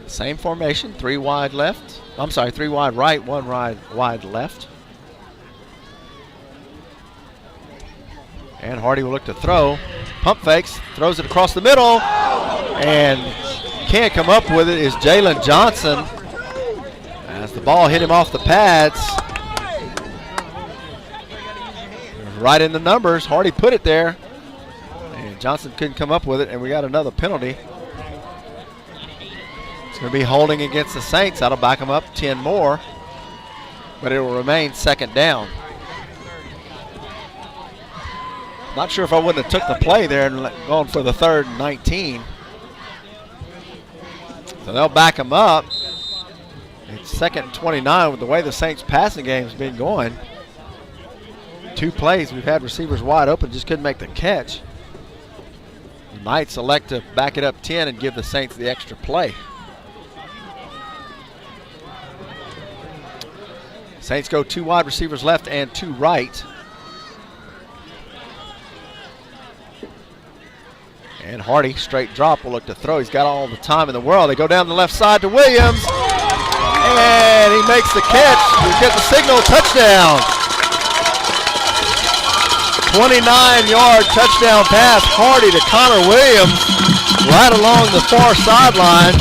Same formation, 3 wide left. I'm sorry, 3 wide right, 1 wide left. And Hardy will look to throw. Pump fakes, throws it across the middle, and can't come up with it is Jalen Johnson. As the ball hit him off the pads. Right in the numbers, Hardy put it there, and Johnson couldn't come up with it, and we got another penalty. It's going to be holding against the Saints. That'll back them up 10 more, but it will remain second down. Not sure if I wouldn't have took the play there and gone for the 3rd and 19. So they'll back him up. It's 2nd and 29 with the way the Saints passing game's been going. 2 plays, we've had receivers wide open, just couldn't make the catch. The Knights elect to back it up 10 and give the Saints the extra play. Saints go 2 wide receivers left and 2 right. And Hardy, straight drop, will look to throw. He's got all the time in the world. They go down the left side to Williams. And he makes the catch. We get the signal, touchdown. 29-yard touchdown pass, Hardy to Connor Williams, right along the far sideline.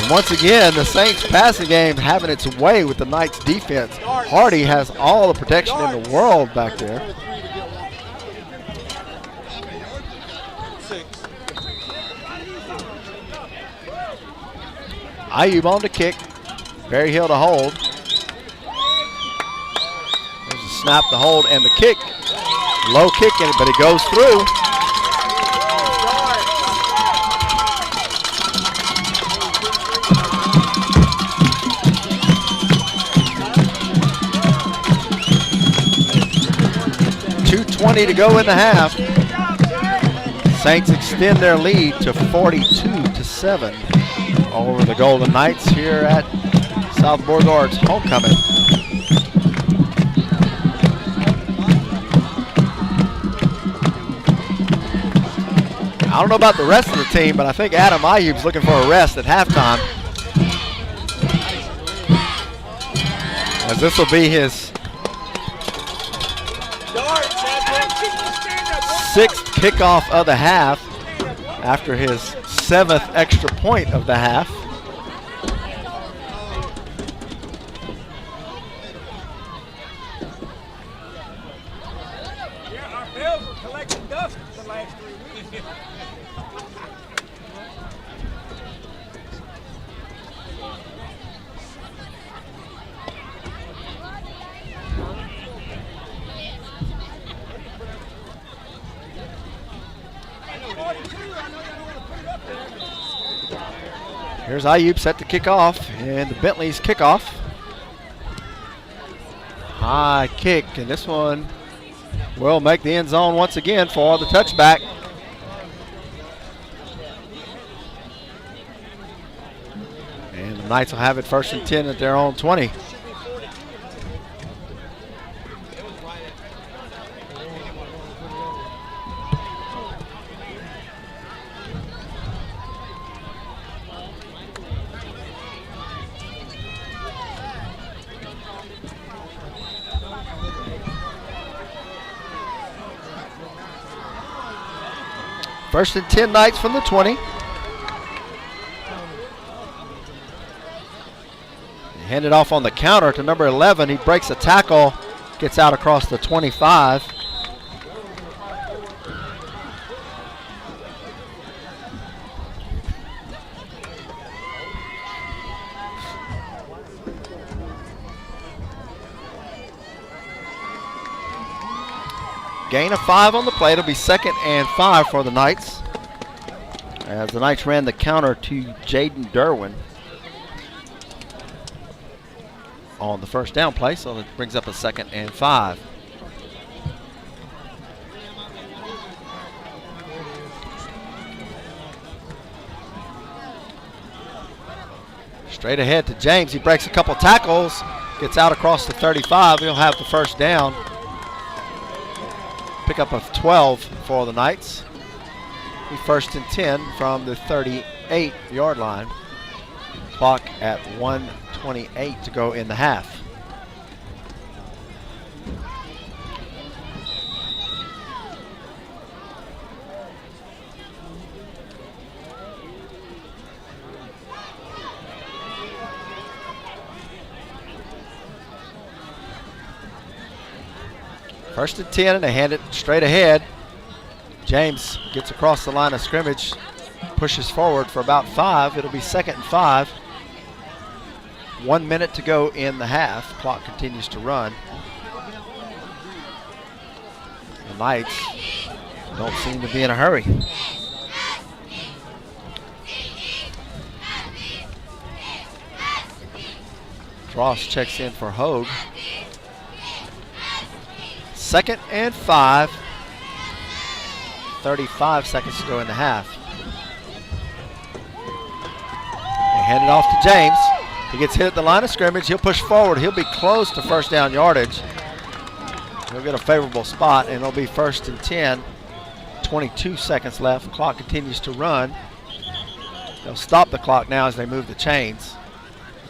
And once again, the Saints passing game having its way with the Knights defense. Hardy has all the protection in the world back there. Ayub on to kick. Barry Hill to hold. There's a snap to hold and the kick. Low kick in it, but it goes through. .220 to go in the half. Saints extend their lead to 42-7 over the Golden Knights here at South Beauregard's homecoming. I don't know about the rest of the team, but I think Adam Ayub's looking for a rest at halftime, as this will be his 6th kickoff of the half after his 7th extra point of the half. Yeah, our bills were collecting dust the last 3 weeks. Here's Ayub set to kick off, and the Bentley's kickoff. High kick, and this one will make the end zone once again for the touchback. And the Knights will have it 1st and 10 at their own 20. First and 10 Knights from the 20. Hand it off on the counter to number 11. He breaks a tackle, gets out across the 25. Gain of 5 on the play. It'll be 2nd and 5 for the Knights, as the Knights ran the counter to Jaden Derwin on the first down play, so it brings up a 2nd and 5. Straight ahead to James. He breaks a couple tackles, gets out across the 35. He'll have the first down. Pickup of 12 for the Knights. Be 1st and 10 from the 38-yard line. Clock at 1:28 to go in the half. First and 10, and they hand it straight ahead. James gets across the line of scrimmage, pushes forward for about 5. It'll be 2nd and 5. 1 minute to go in the half. Clock continues to run. The Knights don't seem to be in a hurry. Dross checks in for Hogue. 2nd and 5. 35 seconds to go in the half. They hand it off to James. He gets hit at the line of scrimmage. He'll push forward. He'll be close to first down yardage. He'll get a favorable spot, and it'll be 1st and 10. 22 seconds left. Clock continues to run. They'll stop the clock now as they move the chains.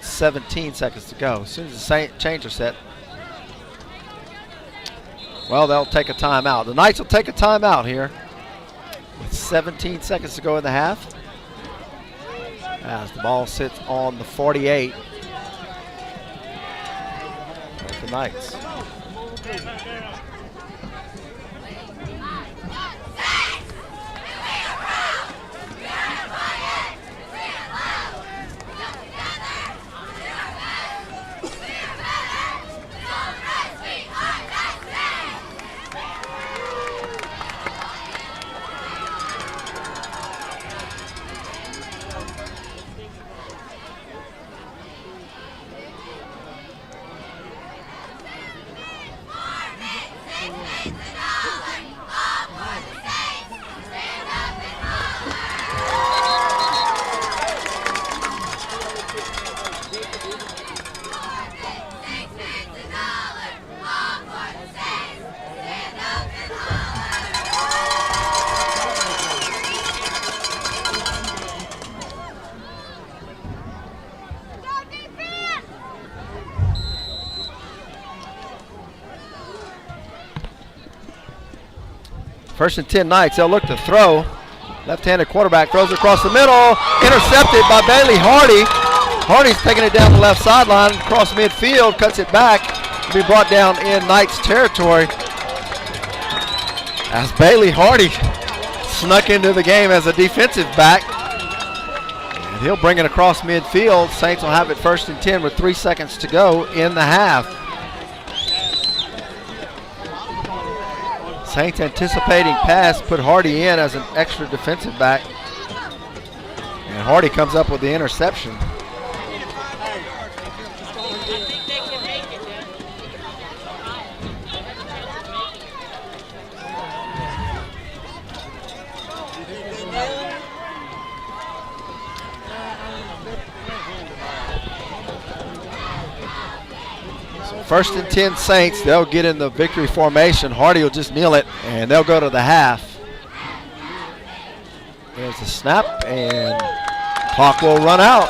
17 seconds to go. As soon as the chains are set, well, they'll take a timeout. The Knights will take a timeout here with 17 seconds to go in the half, as the ball sits on the 48 of the Knights. First and 10 Knights. They'll look to throw. Left-handed quarterback throws across the middle. Intercepted by Bailey Hardy. Hardy's taking it down the left sideline, across midfield, cuts it back. To be brought down in Knights territory, as Bailey Hardy snuck into the game as a defensive back. And he'll bring it across midfield. Saints will have it 1st and 10 with 3 seconds to go in the half. Saints anticipating pass, put Hardy in as an extra defensive back. And Hardy comes up with the interception. First and 10 Saints. They'll get in the victory formation. Hardy will just kneel it, and they'll go to the half. There's the snap, and clock will run out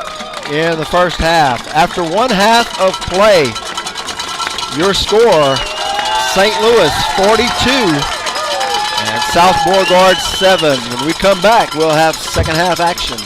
in the first half. After 1 half of play, your score, St. Louis 42 and South Beauregard 7. When we come back, we'll have second half action.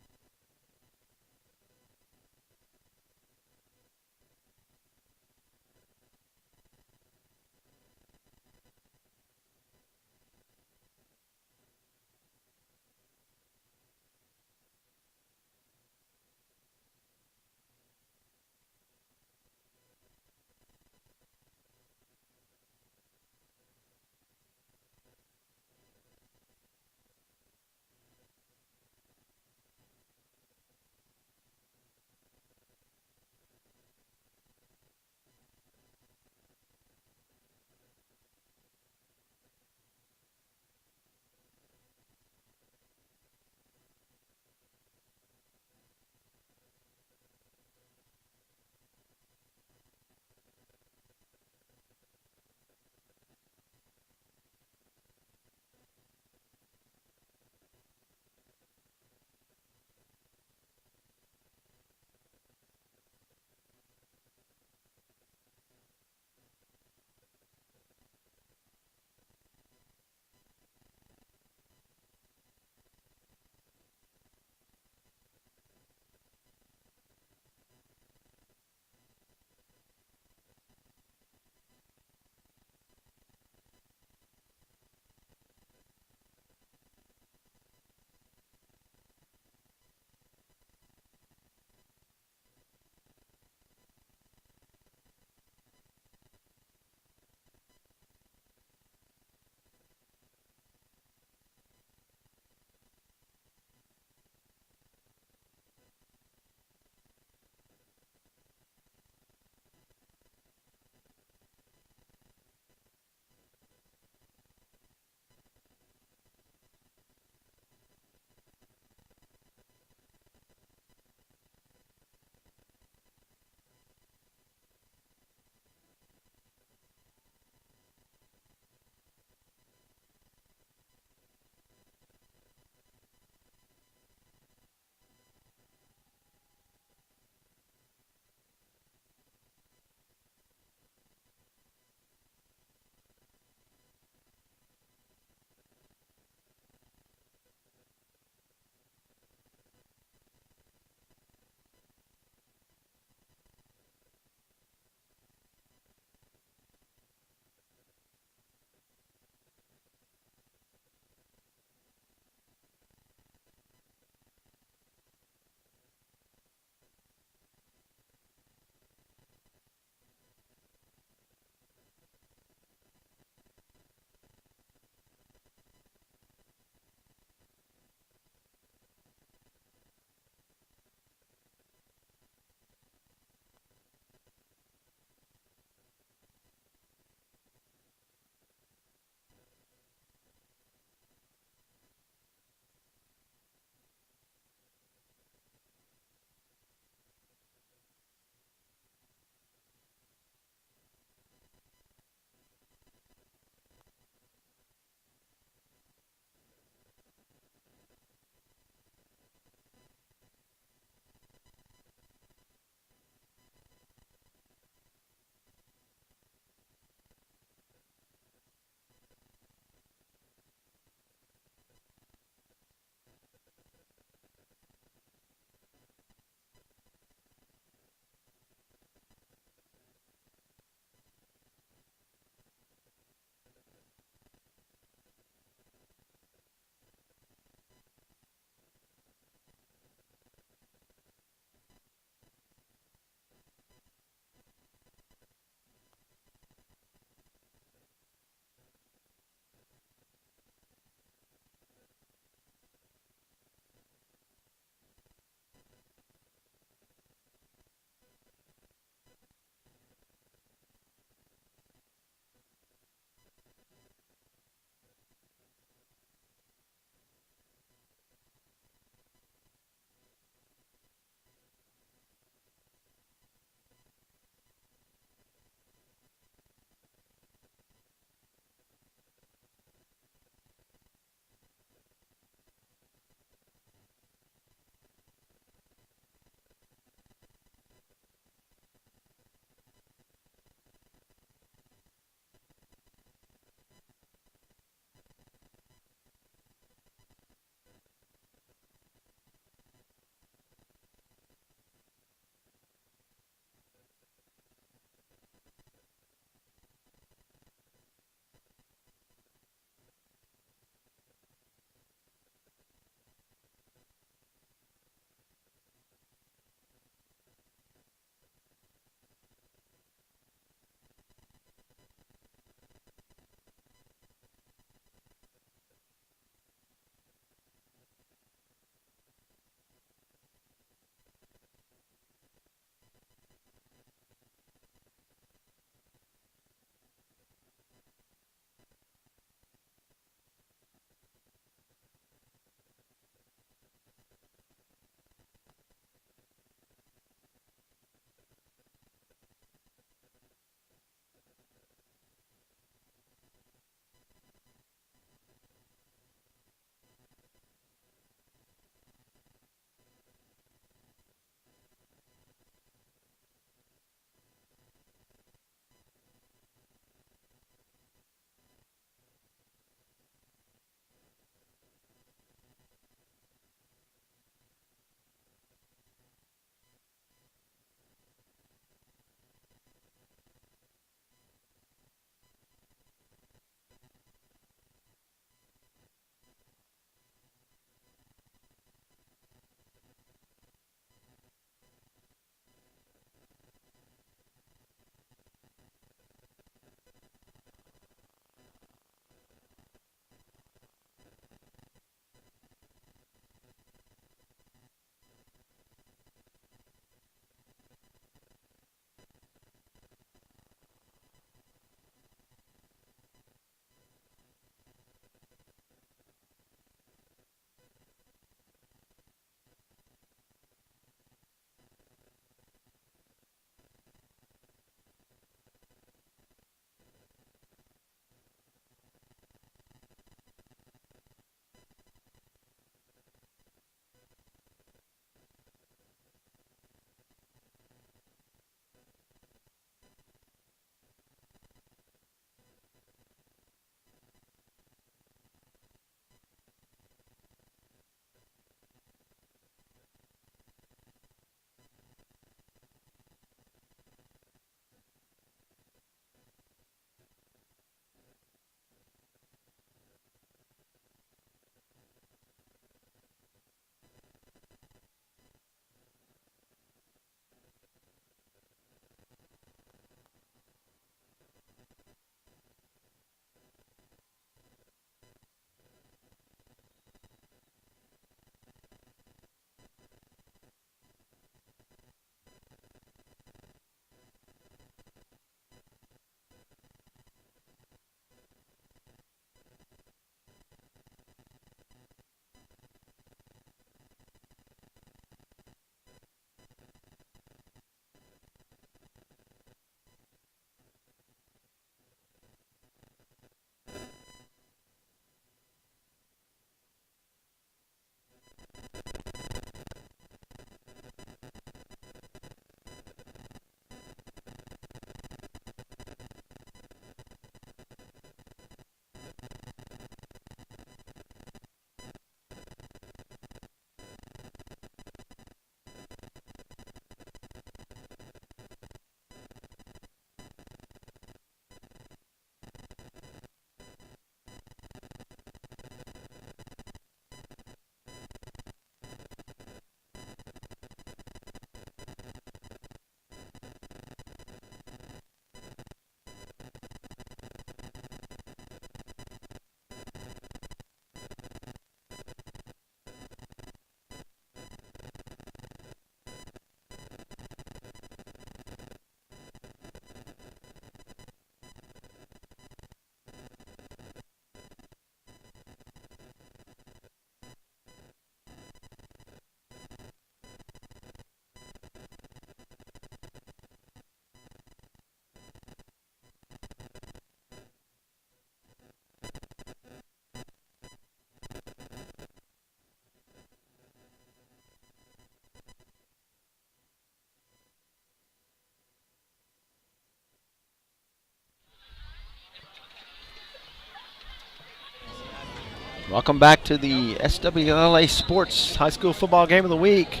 Welcome back to the SWLA Sports High School Football Game of the Week.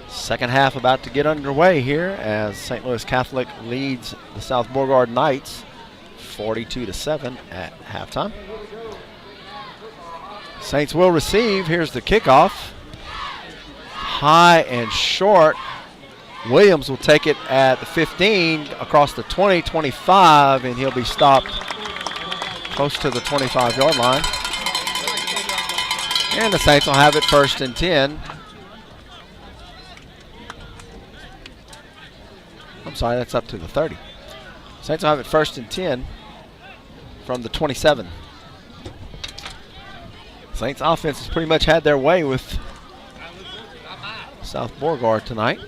Second half about to get underway here as St. Louis Catholic leads the South Beauregard Knights 42-7 at halftime. Saints will receive. Here's the kickoff. High and short. Williams will take it at the 15 across the 20, 25, and he'll be stopped close to the 25-yard line. And the Saints will have it 1st and 10. I'm sorry, that's up to the 30. Saints will have it 1st and 10 from the 27. Saints offense has pretty much had their way with South Beauregard tonight.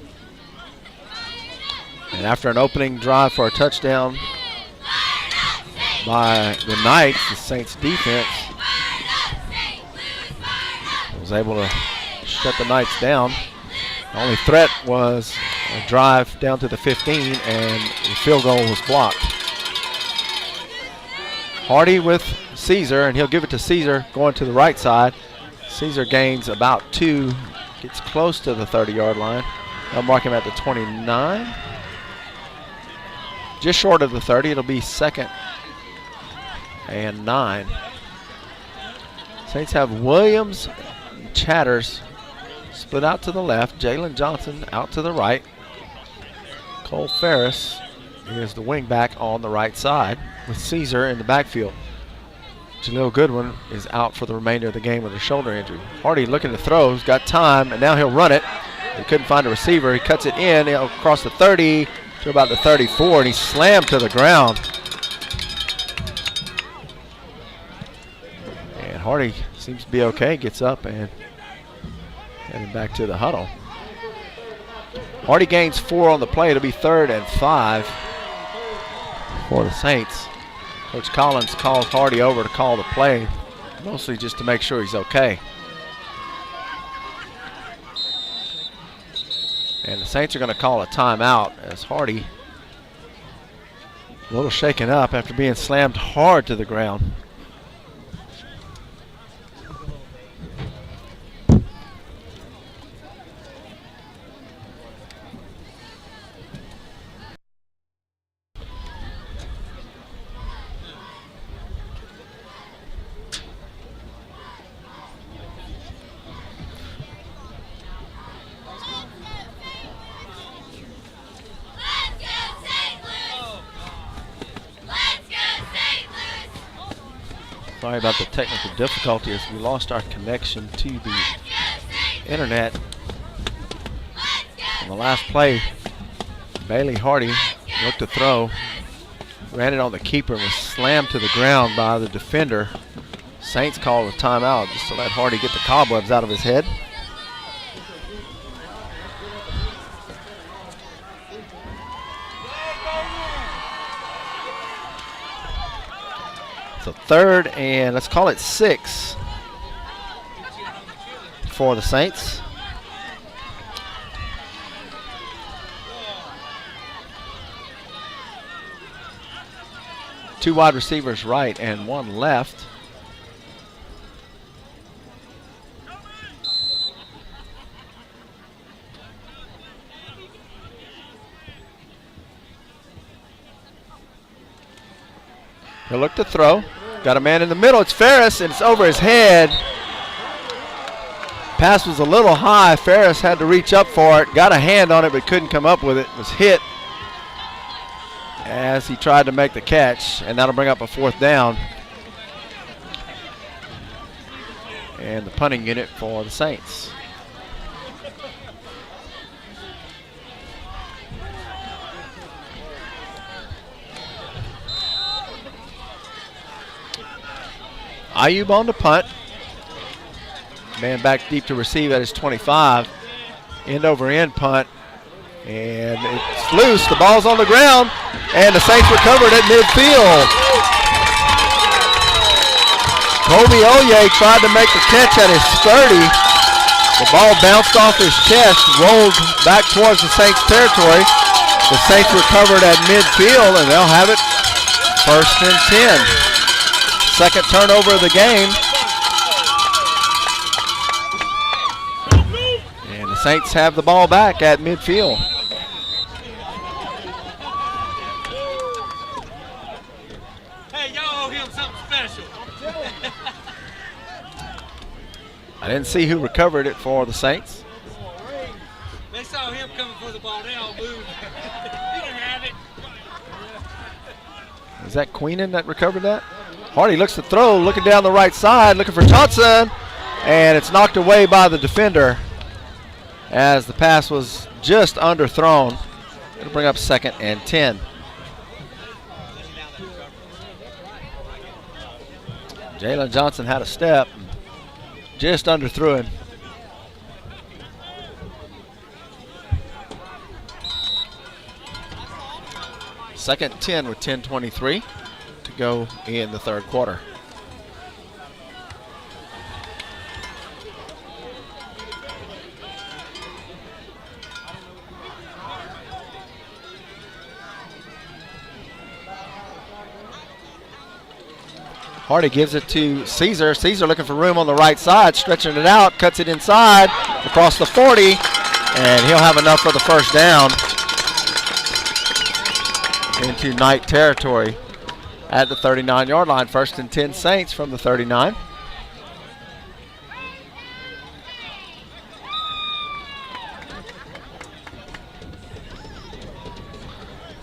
And after an opening drive for a touchdown by the Knights, the Saints defense was able to shut the Knights down. The only threat was a drive down to the 15, and the field goal was blocked. Hardy with Caesar, and he'll give it to Caesar going to the right side. Caesar gains about 2, gets close to the 30-yard line. They'll mark him at the 29. Just short of the 30. It'll be 2nd and 9. Saints have Williams and Chatters split out to the left. Jalen Johnson out to the right. Cole Ferris is the wing back on the right side with Caesar in the backfield. Jaleel Goodwin is out for the remainder of the game with a shoulder injury. Hardy looking to throw, he's got time, and now he'll run it. He couldn't find a receiver. He cuts it in across the 30 to about the 34, and he's slammed to the ground. And Hardy seems to be okay, gets up and heading back to the huddle. Hardy gains 4 on the play. It'll be 3rd and 5 for the Saints. Coach Collins calls Hardy over to call the play, mostly just to make sure he's okay. And the Saints are going to call a timeout as Hardy a little shaken up after being slammed hard to the ground. Sorry about the technical difficulty as we lost our connection to the internet. On the last play, Bailey Hardy looked to throw, ran it on the keeper, and was slammed to the ground by the defender. Saints called a timeout just to let Hardy get the cobwebs out of his head. So 3rd and let's call it 6 for the Saints. Two wide receivers right and one left. He'll look to throw. Got a man in the middle. It's Ferris, and it's over his head. Pass was a little high. Ferris had to reach up for it. Got a hand on it, but couldn't come up with it. Was hit as he tried to make the catch, and that'll bring up a 4th down. And the punting unit for the Saints. Ayub on the punt. Man back deep to receive at his 25. End over end punt. And it's loose. The ball's on the ground. And the Saints recovered at midfield. Kobe Oye tried to make the catch at his 30. The ball bounced off his chest, rolled back towards the Saints territory. The Saints recovered at midfield, and they'll have it 1st and 10. Second turnover of the game Saints have the ball back at midfield. Hey, y'all owe him something special. I didn't see who recovered it for the Saints. They saw him coming for the ball. They all moved. He didn't have it. Is that Queenan that recovered that? Hardy looks to throw, looking down the right side, looking for Johnson, and it's knocked away by the defender as the pass was just underthrown. It'll bring up 2nd and 10. Jalen Johnson had a step, just underthrew him. Second 10 with 10:23 to go in the third quarter. Hardy gives it to Caesar. Caesar looking for room on the right side, stretching it out, cuts it inside, across the 40, and he'll have enough for the first down into Knight territory at the 39-yard line. 1st and 10 Saints from the 39.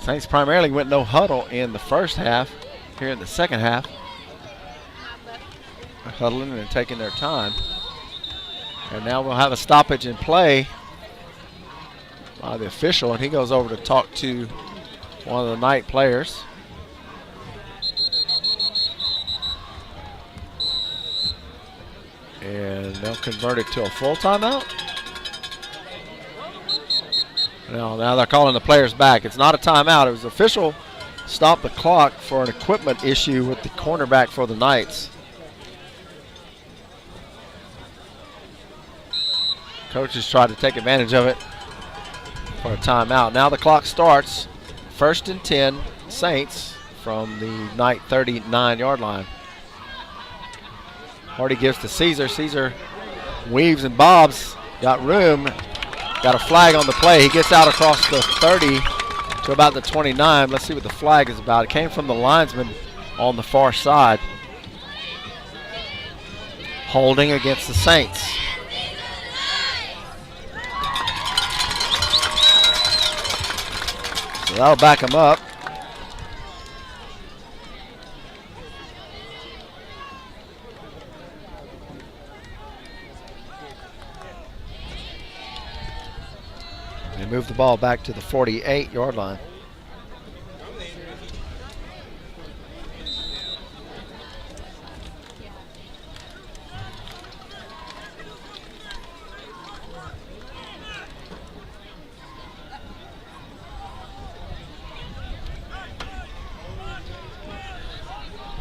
Saints primarily went no huddle in the first half. Here in the second half, huddling and taking their time. And now we'll have a stoppage in play by the official, and he goes over to talk to one of the Knight players. And they'll convert it to a full timeout. Now they're calling the players back. It's not a timeout. It was official stop the clock for an equipment issue with the cornerback for the Knights. Coaches tried to take advantage of it for a timeout. Now the clock starts. 1st and 10 Saints from the Knight 39-yard line. Hardy gives to Caesar. Caesar weaves and bobs. Got room. Got a flag on the play. He gets out across the 30 to about the 29. Let's see what the flag is about. It came from the linesman on the far side. Holding against the Saints. So that'll back him up. They move the ball back to the 48-yard line.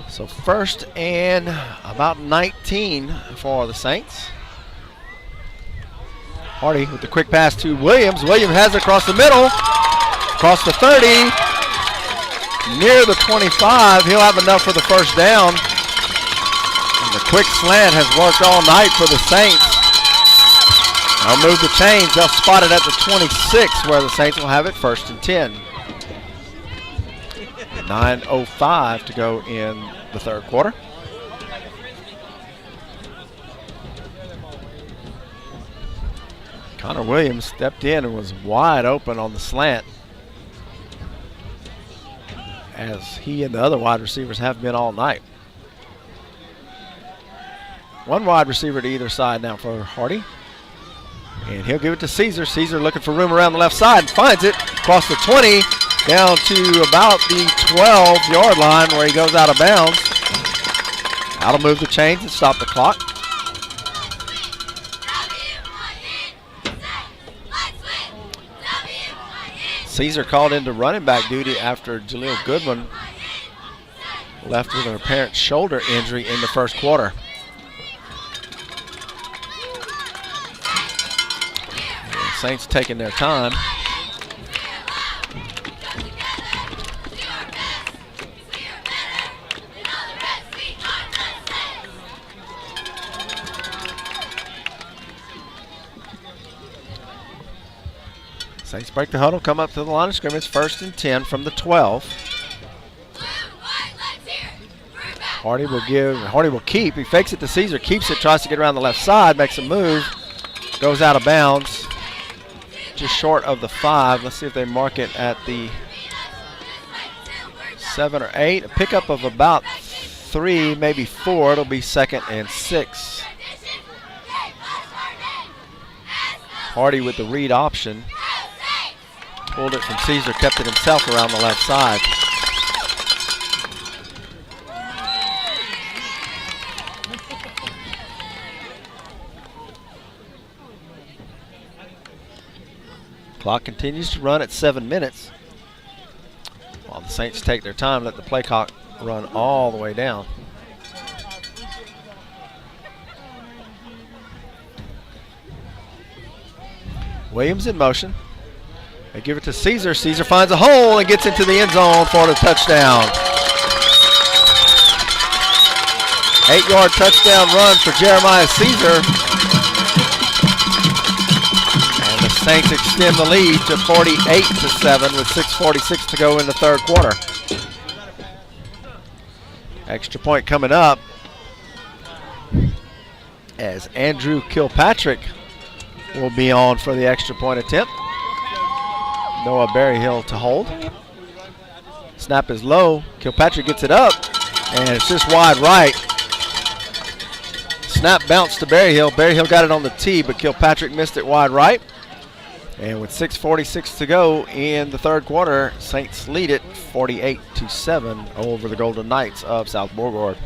So 1st and about 19 for the Saints. Hardy with the quick pass to Williams. Williams has it across the middle, across the 30, near the 25. He'll have enough for the first down. And the quick slant has worked all night for the Saints. They'll move the chains. They'll spot it at the 26 where the Saints will have it 1st and 10. 9:05 to go in the third quarter. Connor Williams stepped in and was wide open on the slant, as he and the other wide receivers have been all night. One wide receiver to either side now for Hardy. And he'll give it to Caesar. Caesar looking for room around the left side and finds it across the 20 down to about the 12-yard line where he goes out of bounds. That'll move the chains and stop the clock. Caesar called into running back duty after Jaleel Goodwin left with an apparent shoulder injury in the first quarter. The Saints taking their time. Saints break the huddle, come up to the line of scrimmage, 1st and 10 from the 12. Hardy will keep. He fakes it to Caesar, keeps it, tries to get around the left side, makes a move, goes out of bounds, just short of the 5. Let's see if they mark it at the 7 or 8. A pickup of about 3, maybe 4. It'll be 2nd and 6. Hardy with the read option. Pulled it from Caesar, kept it himself around the left side. Clock continues to run at 7 minutes. While the Saints take their time, let the play clock run all the way down. Williams in motion. They give it to Caesar. Caesar finds a hole and gets into the end zone for the touchdown. 8-yard touchdown run for Jeremiah Caesar. And the Saints extend the lead to 48-7 with 6:46 to go in the third quarter. Extra point coming up as Andrew Kilpatrick will be on for the extra point attempt. Noah Berryhill to hold. Snap is low. Kilpatrick gets it up, and it's just wide right. Snap bounced to Berryhill. Berryhill got it on the tee, but Kilpatrick missed it wide right. And with 6:46 to go in the third quarter, Saints lead it 48-7 over the Golden Knights of South Beauregard.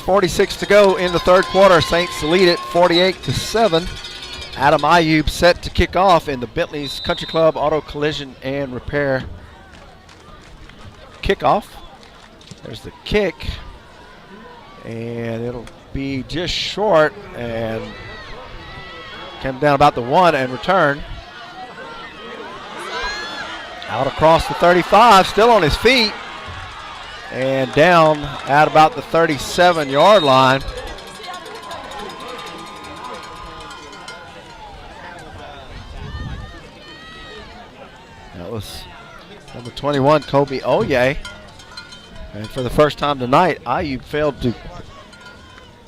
.46 to go in the third quarter. Saints lead it 48-7. Adam Ayub set to kick off in the Bentley's Country Club Auto Collision and Repair kickoff. There's the kick, and it'll be just short and come down about the 1 and return. Out across the 35, still on his feet. And down at about the 37-yard line. That was number 21, Kobe Oye. And for the first time tonight, Ayub failed to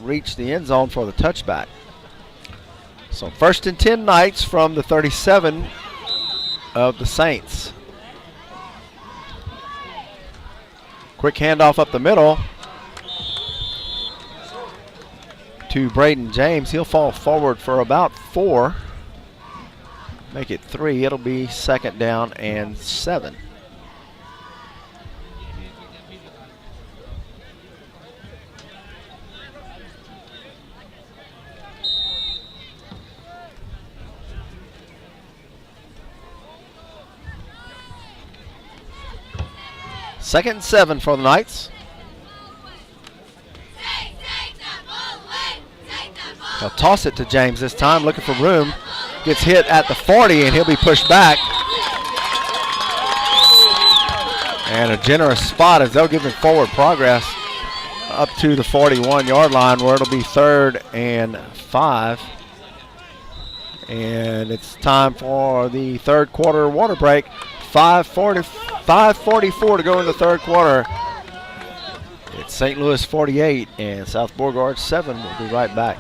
reach the end zone for the touchback. So 1st and 10 Knights from the 37 of the Saints. Quick handoff up the middle to Braden James. He'll fall forward for about 4. Make it 3. It'll be 2nd down and 7. Second and 7 for the Knights. They'll toss it to James this time, looking for room. Gets hit at the 40, and he'll be pushed back. And a generous spot as they'll give him forward progress up to the 41-yard line, where it'll be 3rd and 5. And it's time for the third quarter water break. 5:44 to go in the third quarter. It's St. Louis 48 and South Beauregard 7. We'll be right back.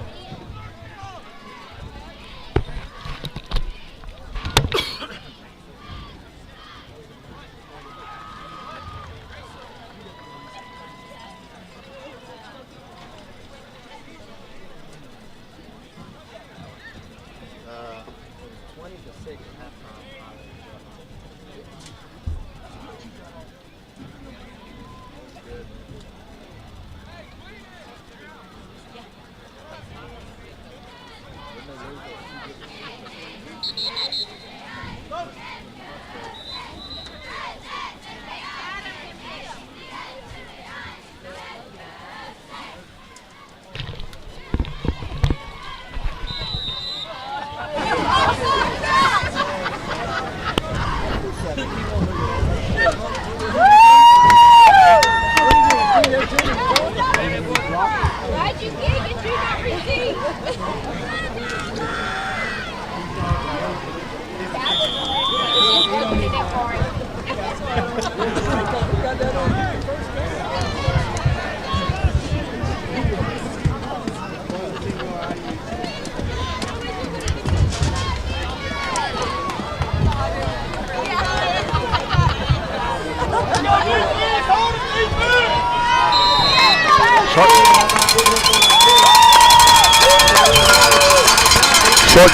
Short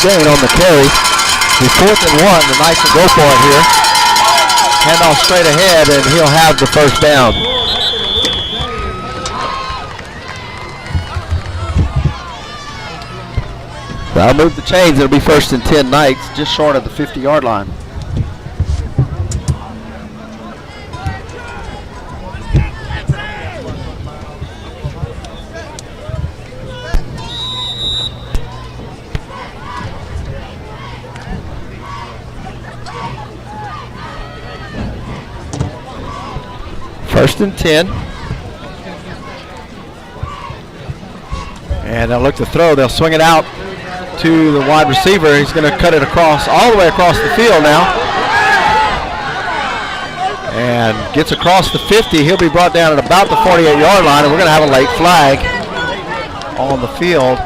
gain on the carry. The 4th and 1. The Knights will go for it here. Hand off straight ahead, and he'll have the first down. That'll move the chains. It'll be 1st and 10 Knights, just short of the 50-yard line. First and 10. And they'll look to throw. They'll swing it out to the wide receiver. He's going to cut it across, all the way across the field now. And gets across the 50. He'll be brought down at about the 48-yard line, and we're going to have a late flag on the field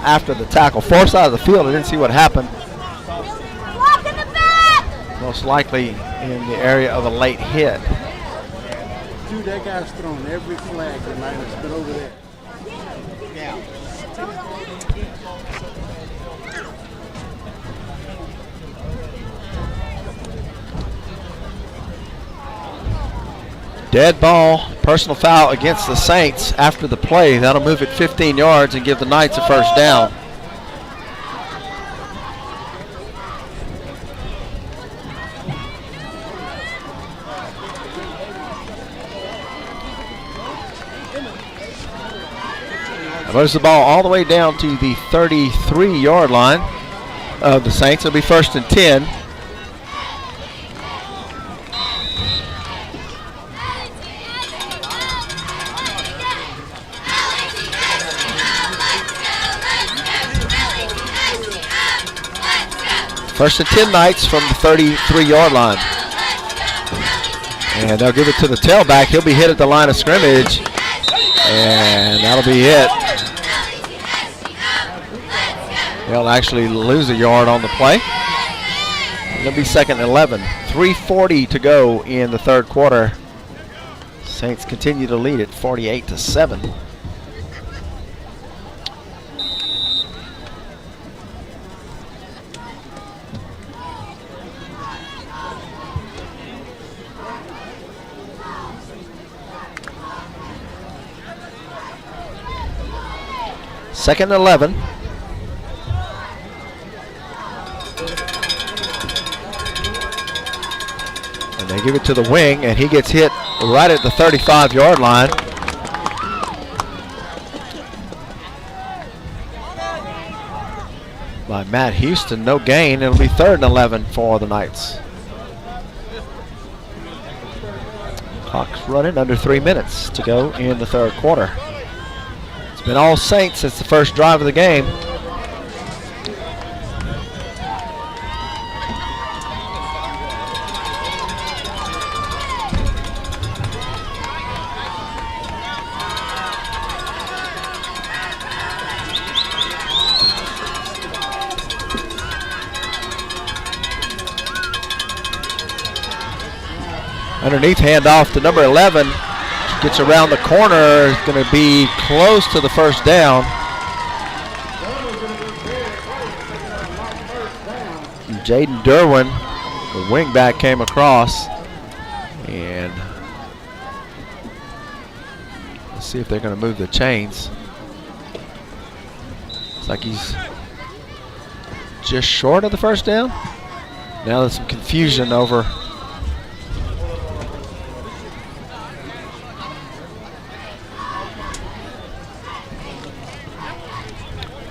after the tackle. Far side of the field, I didn't see what happened. Most likely in the area of a late hit. Dude, that guy's thrown every flag tonight. It's been over there. Yeah. Dead ball, personal foul against the Saints after the play. That'll move it 15 yards and give the Knights a first down. Moves the ball all the way down to the 33-yard line of the Saints. It'll be 1st and 10. First and 10 Knights from the 33-yard line. And they'll give it to the tailback. He'll be hit at the line of scrimmage. And that'll be it. They'll actually lose a yard on the play. It'll be 2nd and 11. 3:40 to go in the third quarter. Saints continue to lead at 48-7. Second and 11. And they give it to the wing, and he gets hit right at the 35-yard line. By Matt Houston, no gain. It'll be 3rd and 11 for the Knights. Clock's running, under 3 minutes to go in the third quarter. It's been all Saints since the first drive of the game. Underneath, handoff to number 11. Gets around the corner. Is going to be close to the first down. Jaden Derwin, the wingback, came across. And let's see if they're going to move the chains. Looks like he's just short of the first down. Now there's some confusion over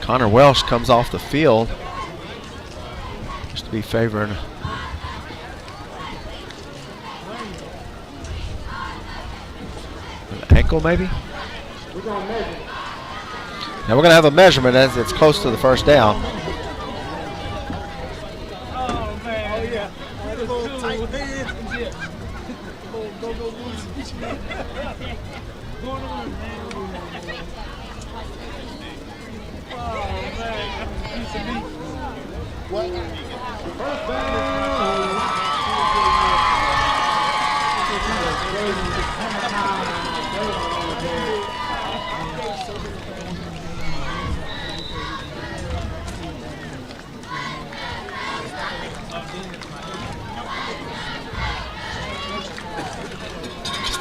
Connor Welsh comes off the field just to be favoring an ankle, maybe. Now we're going to have a measurement as it's close to the first down.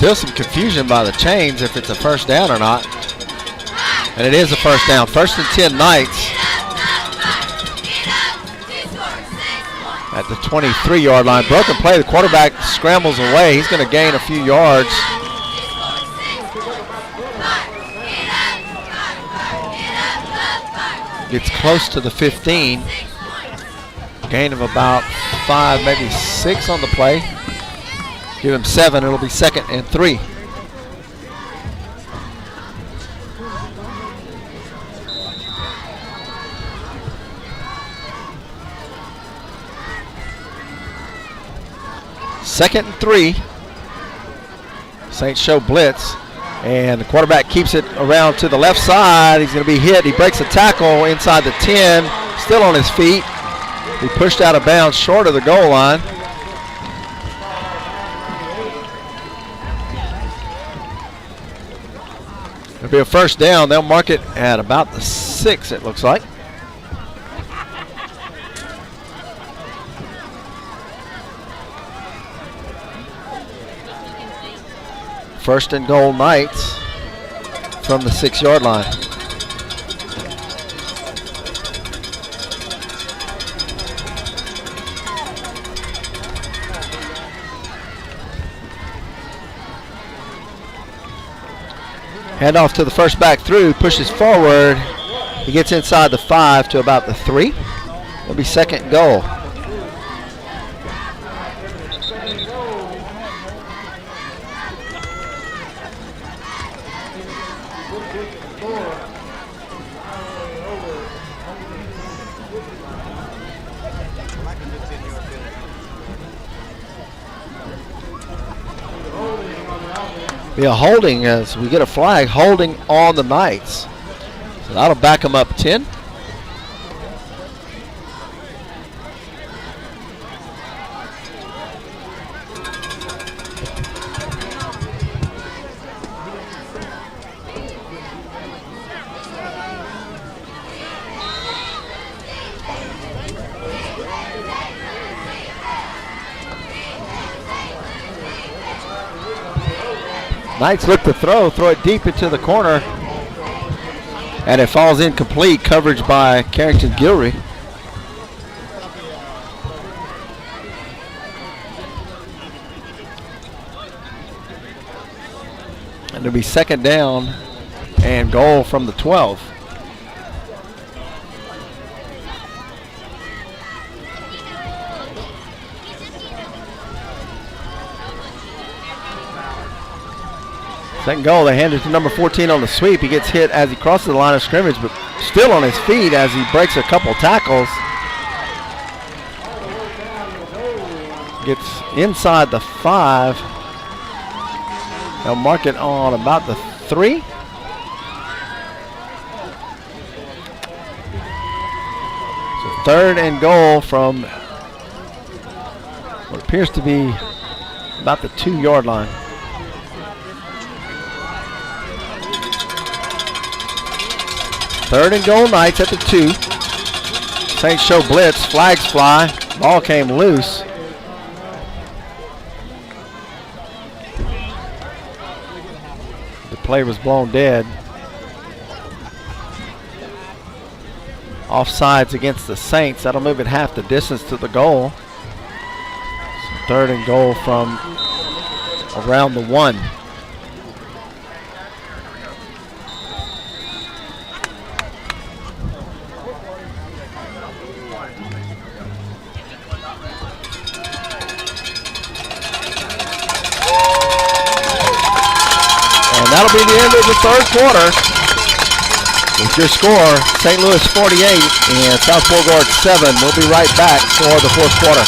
Still some confusion by the chains if it's a first down or not. And it is a first down. 1st and 10 Knights at the 23-yard line. Broken play. The quarterback scrambles away. He's going to gain a few yards. Gets close to the 15. Gain of about 5, maybe 6 on the play. Give him 7. It'll be 2nd and 3. Second and 3. Saints show blitz. And the quarterback keeps it around to the left side. He's going to be hit. He breaks a tackle inside the 10. Still on his feet. He pushed out of bounds short of the goal line. It'll be a first down. They'll mark it at about the 6, it looks like. First and goal Knights from the 6-yard line. Hand off to the first back through, pushes forward. He gets inside the 5 to about the 3. It'll be 2nd and goal. Be a holding as we get a flag, holding on the Knights. So that'll back them up 10. Knights look to throw it deep into the corner. And it falls incomplete. Coverage by Carrington Gilry. And it'll be 2nd down and goal from the 12. Second goal, they hand it to number 14 on the sweep. He gets hit as he crosses the line of scrimmage, but still on his feet as he breaks a couple tackles. Gets inside the 5. They'll mark it on about the 3. So 3rd and goal from what appears to be about the 2-yard line. Third and goal Knights at the 2. Saints show blitz, flags fly, ball came loose. The play was blown dead. Offsides against the Saints, that'll move it half the distance to the goal. So 3rd and goal from around the 1. That'll be the end of the 3rd quarter. With your score, St. Louis 48 and South Beauregard 7. We'll be right back for the 4th quarter.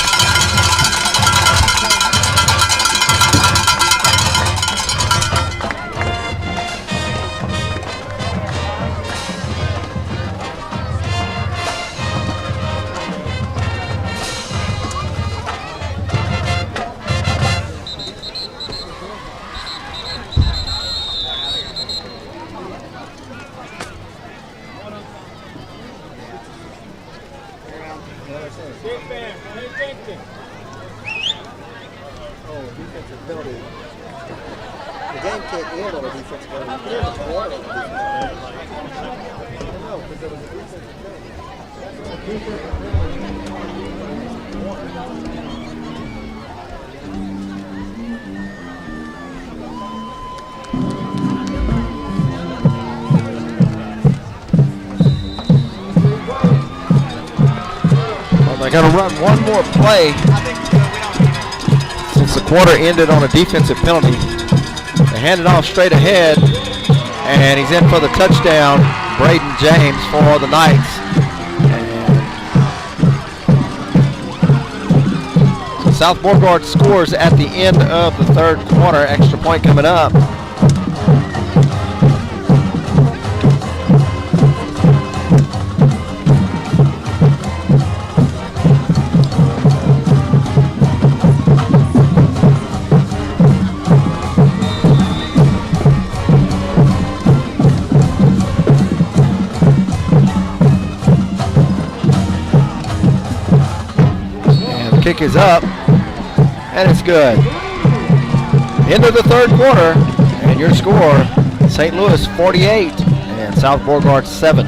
man can't end on a defensive penalty. You can end a quarter on a defensive penalty. No, because it was a defensive Well, they're going to run one more play since the quarter ended on a defensive penalty. They hand it off straight ahead, and he's in for the touchdown. Braden James for the Knights. And South Beauregard scores at the end of the third quarter. Extra point coming up. Kick is up, and it's good. End of the third quarter, and your score, St. Louis 48 and South Beauregard 7.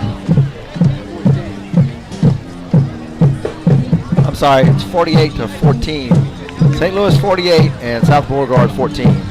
I'm sorry, it's 48-14. St. Louis 48 and South Beauregard 14.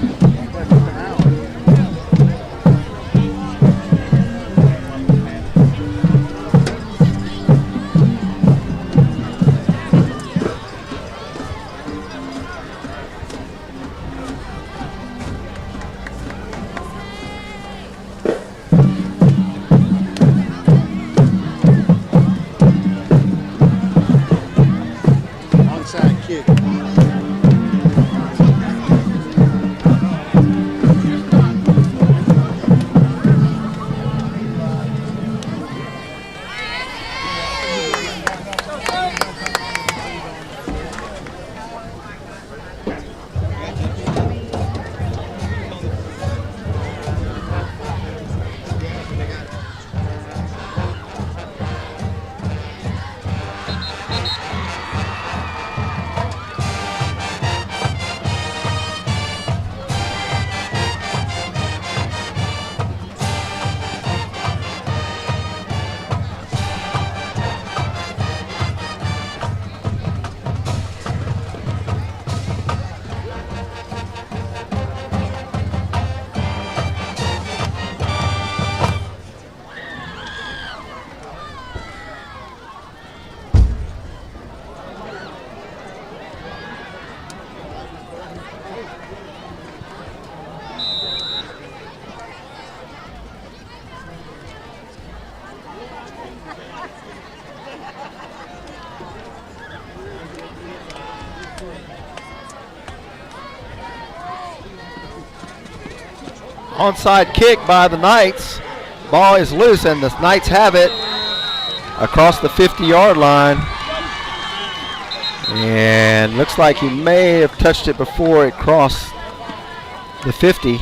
Onside kick by the Knights. Ball is loose, and the Knights have it across the 50-yard line. And looks like he may have touched it before it crossed the 50.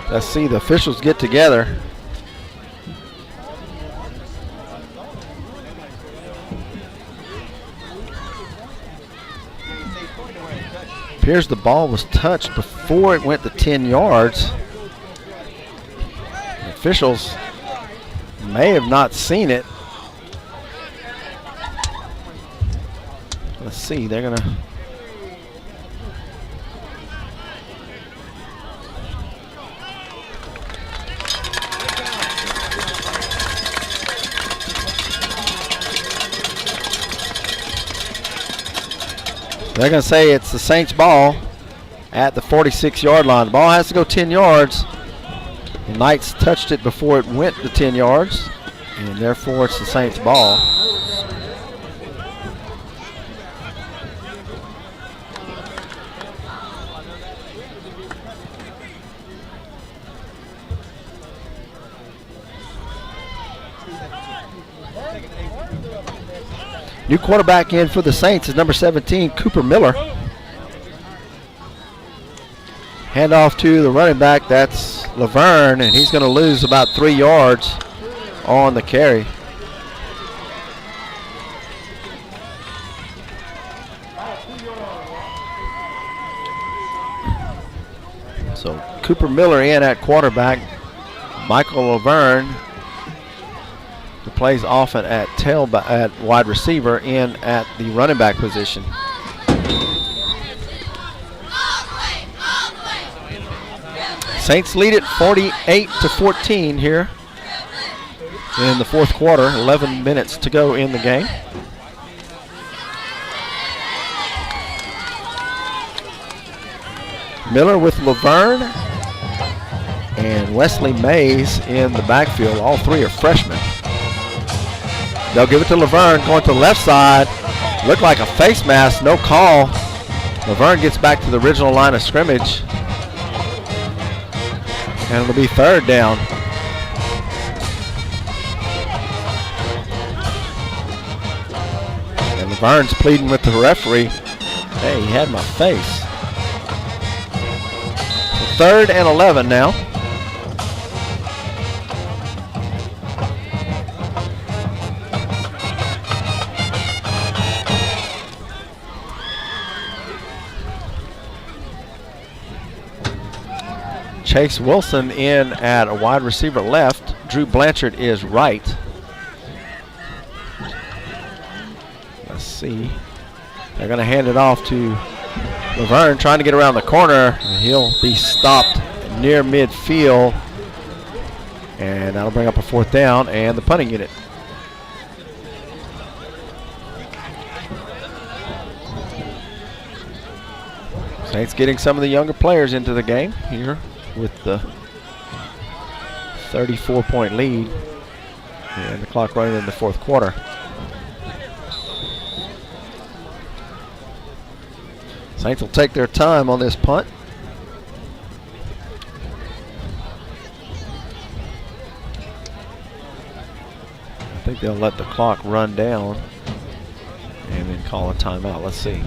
Let's see the officials get together. Appears the ball was touched before it went the 10 yards. The officials may have not seen it. Let's see, they're going to... They're going to say it's the Saints ball at the 46-yard line. The ball has to go 10 yards. The Knights touched it before it went the 10 yards, and therefore it's the Saints ball. New quarterback in for the Saints is number 17, Cooper Miller. Hand off to the running back. That's Laverne, and he's going to lose about 3 yards on the carry. So Cooper Miller in at quarterback. Michael Laverne, who plays often at at wide receiver, in at the running back position. Saints lead it 48-14 here in the fourth quarter. 11 minutes to go in the game. Miller with Laverne and Wesley Mays in the backfield. All three are freshmen. They'll give it to Laverne, going to the left side. Looked like a face mask, no call. Laverne gets back to the original line of scrimmage. And it'll be third down. And Laverne's pleading with the referee. Hey, he had my face. So 3rd and 11 now. Chase Wilson in at a wide receiver left. Drew Blanchard is right. Let's see. They're going to hand it off to Laverne, trying to get around the corner. He'll be stopped near midfield. And that'll bring up a 4th down and the punting unit. Saints getting some of the younger players into the game here with the 34-point lead and the clock running in the fourth quarter. Saints will take their time on this punt. I think they'll let the clock run down and then call a timeout. Let's see.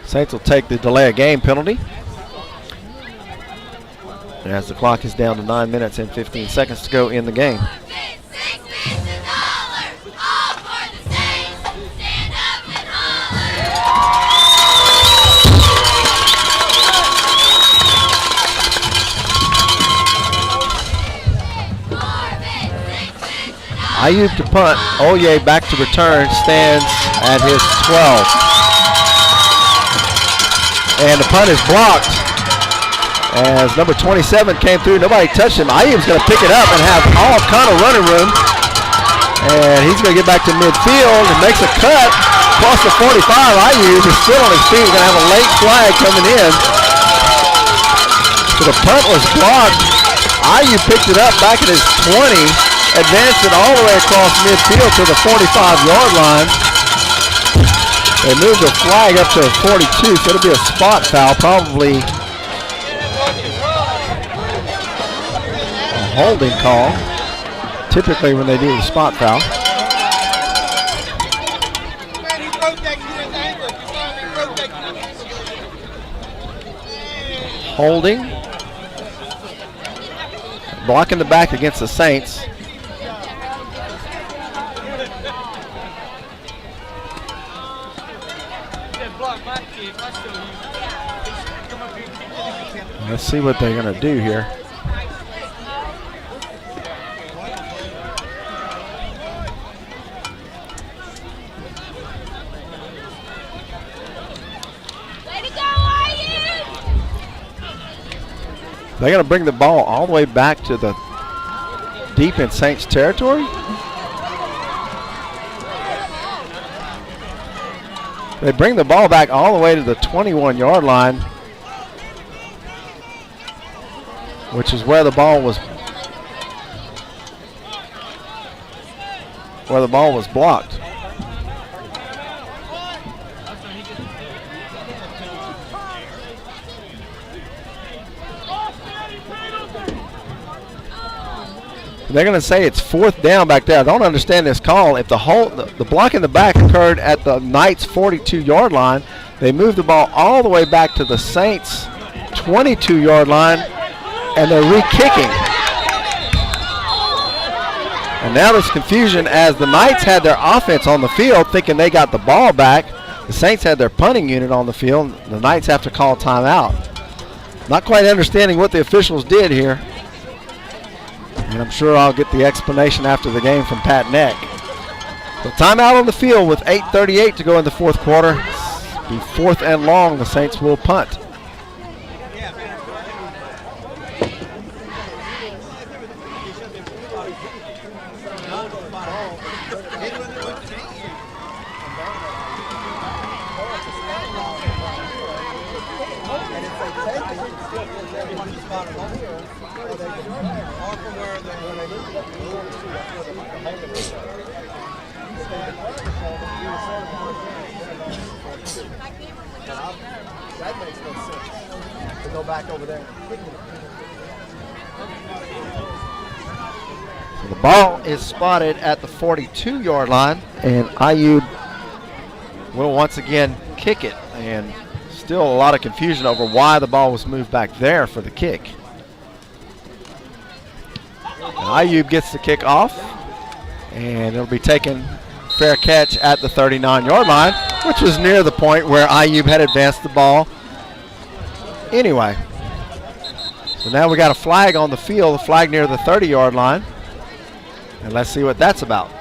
Saints will take the delay of game penalty. And as the clock is down to 9 minutes and 15 seconds to go in the game. Ayub to punt. Oye back to return. Stands at his 12. And the punt is blocked as number 27 came through. Nobody touched him. Ayub's going to pick it up and have all kind of running room. And he's going to get back to midfield and makes a cut across the 45. Ayub is still on his feet. We're going to have a late flag coming in. So the punt was blocked. Ayub picked it up back at his 20, advanced it all the way across midfield to the 45-yard line. They moved the flag up to 42, so it'll be a spot foul, probably a holding call, typically when they do the spot foul. Holding. Blocking the back against the Saints. Let's see what they're going to do here. They're going to bring the ball all the way back to the deep in Saints territory. They bring the ball back all the way to the 21-yard line, which is where the ball was blocked. They're going to say it's 4th down back there. I don't understand this call. If the block in the back occurred at the Knights' 42-yard line, they moved the ball all the way back to the Saints' 22-yard line, and they're re-kicking. And now there's confusion as the Knights had their offense on the field thinking they got the ball back. The Saints had their punting unit on the field. The Knights have to call timeout. Not quite understanding what the officials did here. And I'm sure I'll get the explanation after the game from Pat Neck. So timeout on the field with 8:38 to go in the 4th quarter. Be 4th and long. The Saints will punt. That makes no sense to go back over there. So the ball is spotted at the 42-yard line, and Ayub will once again kick it. And still a lot of confusion over why the ball was moved back there for the kick. And Ayub gets the kick off, and it'll be taken fair catch at the 39-yard line, which was near the point where Ayub had advanced the ball anyway. So now we got a flag on the field, a flag near the 30-yard line. And let's see what that's about.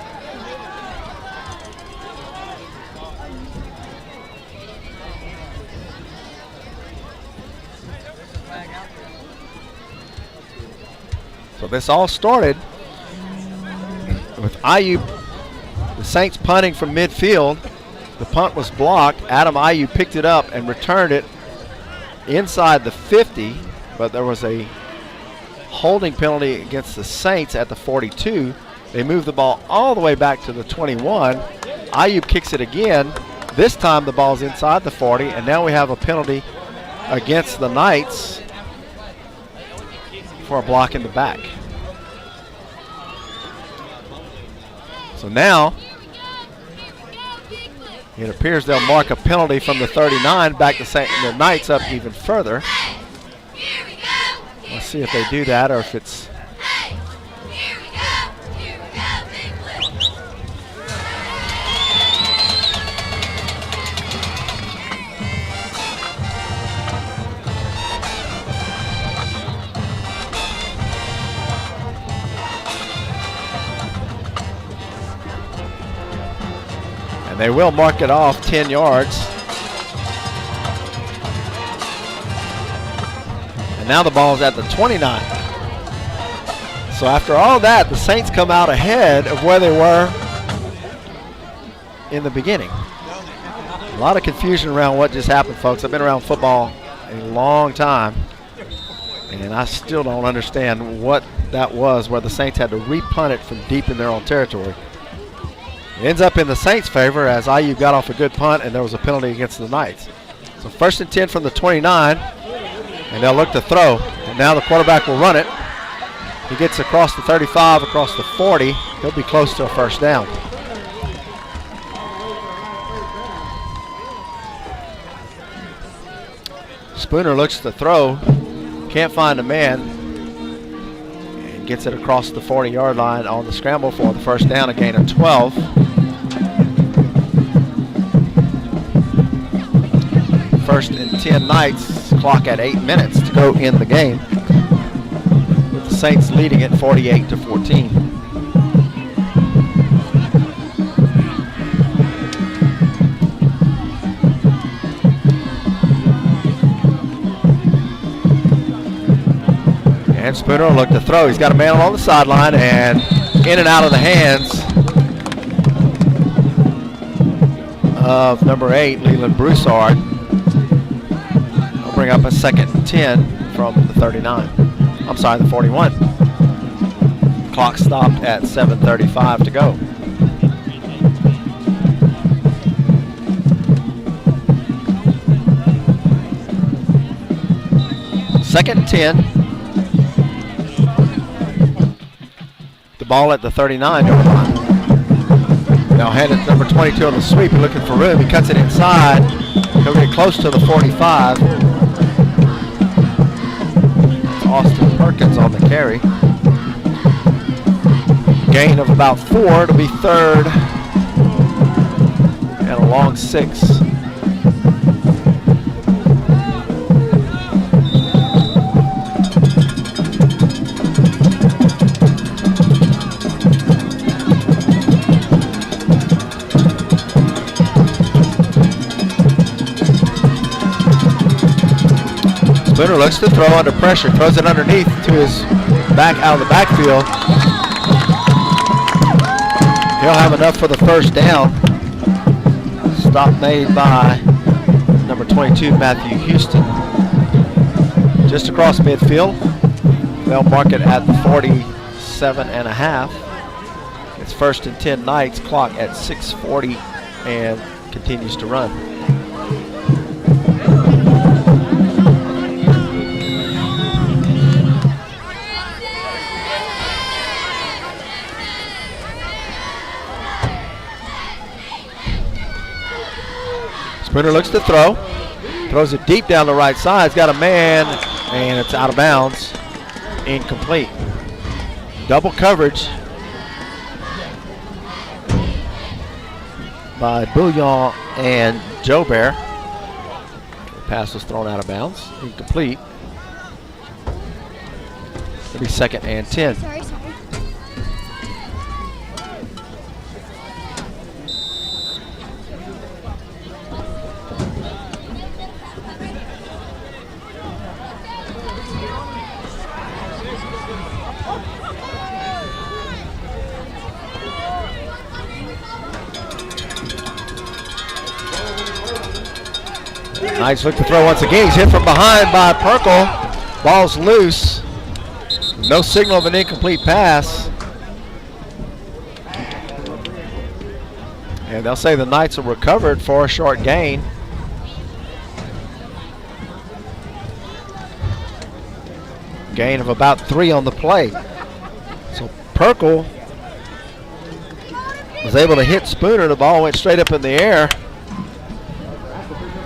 So this all started with Ayub, the Saints punting from midfield. The punt was blocked. Adam Ayub picked it up and returned it inside the 50, but there was a holding penalty against the Saints at the 42. They moved the ball all the way back to the 21. Ayub kicks it again. This time the ball's inside the 40, and now we have a penalty against the Knights for a block in the back. So now it appears they'll mark a penalty from the 39 back to the Knights up even further. Let's see if they do that or if it's. And they will mark it off 10 yards. And now the ball is at the 29. So after all that, the Saints come out ahead of where they were in the beginning. A lot of confusion around what just happened, folks. I've been around football a long time, and I still don't understand what that was, where the Saints had to re-punt it from deep in their own territory. It ends up in the Saints' favor as Ayub got off a good punt and there was a penalty against the Knights. So 1st and 10 from the 29, and they'll look to throw. And now the quarterback will run it. He gets across the 35, across the 40. He'll be close to a first down. Spooner looks to throw, can't find a man. Gets it across the 40-yard line on the scramble for the first down, a gain of 12. First and 10 Knights, clock at 8 minutes to go in the game, with the Saints leading it 48-14. And Spooner will look to throw. He's got a man on the sideline and in and out of the hands of number 8, Leland Broussard. He'll bring up a 2nd and 10 from the 39. I'm sorry, the 41. Clock stopped at 7:35 to go. Second and 10. ball at the 39-yard line. Now hand it to number 22 on the sweep, looking for room. He cuts it inside. He'll get close to the 45. It's Austin Perkins on the carry. Gain of about 4 to be third and a long 6. Spooner looks to throw under pressure, throws it underneath to his back out of the backfield. He'll have enough for the first down. Stop made by number 22, Matthew Houston. Just across midfield. They'll mark it at the 47.5. It's 1st and 10 Knights, clock at 6:40 and continues to run. Sprinter looks to throw. Throws it deep down the right side. He's got a man, and it's out of bounds. Incomplete. Double coverage by Bouillon and Jobert. The pass was thrown out of bounds. Incomplete. It'll be 2nd and 10. Sorry. Knights look to throw once again. He's hit from behind by Perkle. Ball's loose. No signal of an incomplete pass. And they'll say the Knights are recovered for a short gain. Gain of about 3 on the play. So Perkle was able to hit Spooner. The ball went straight up in the air.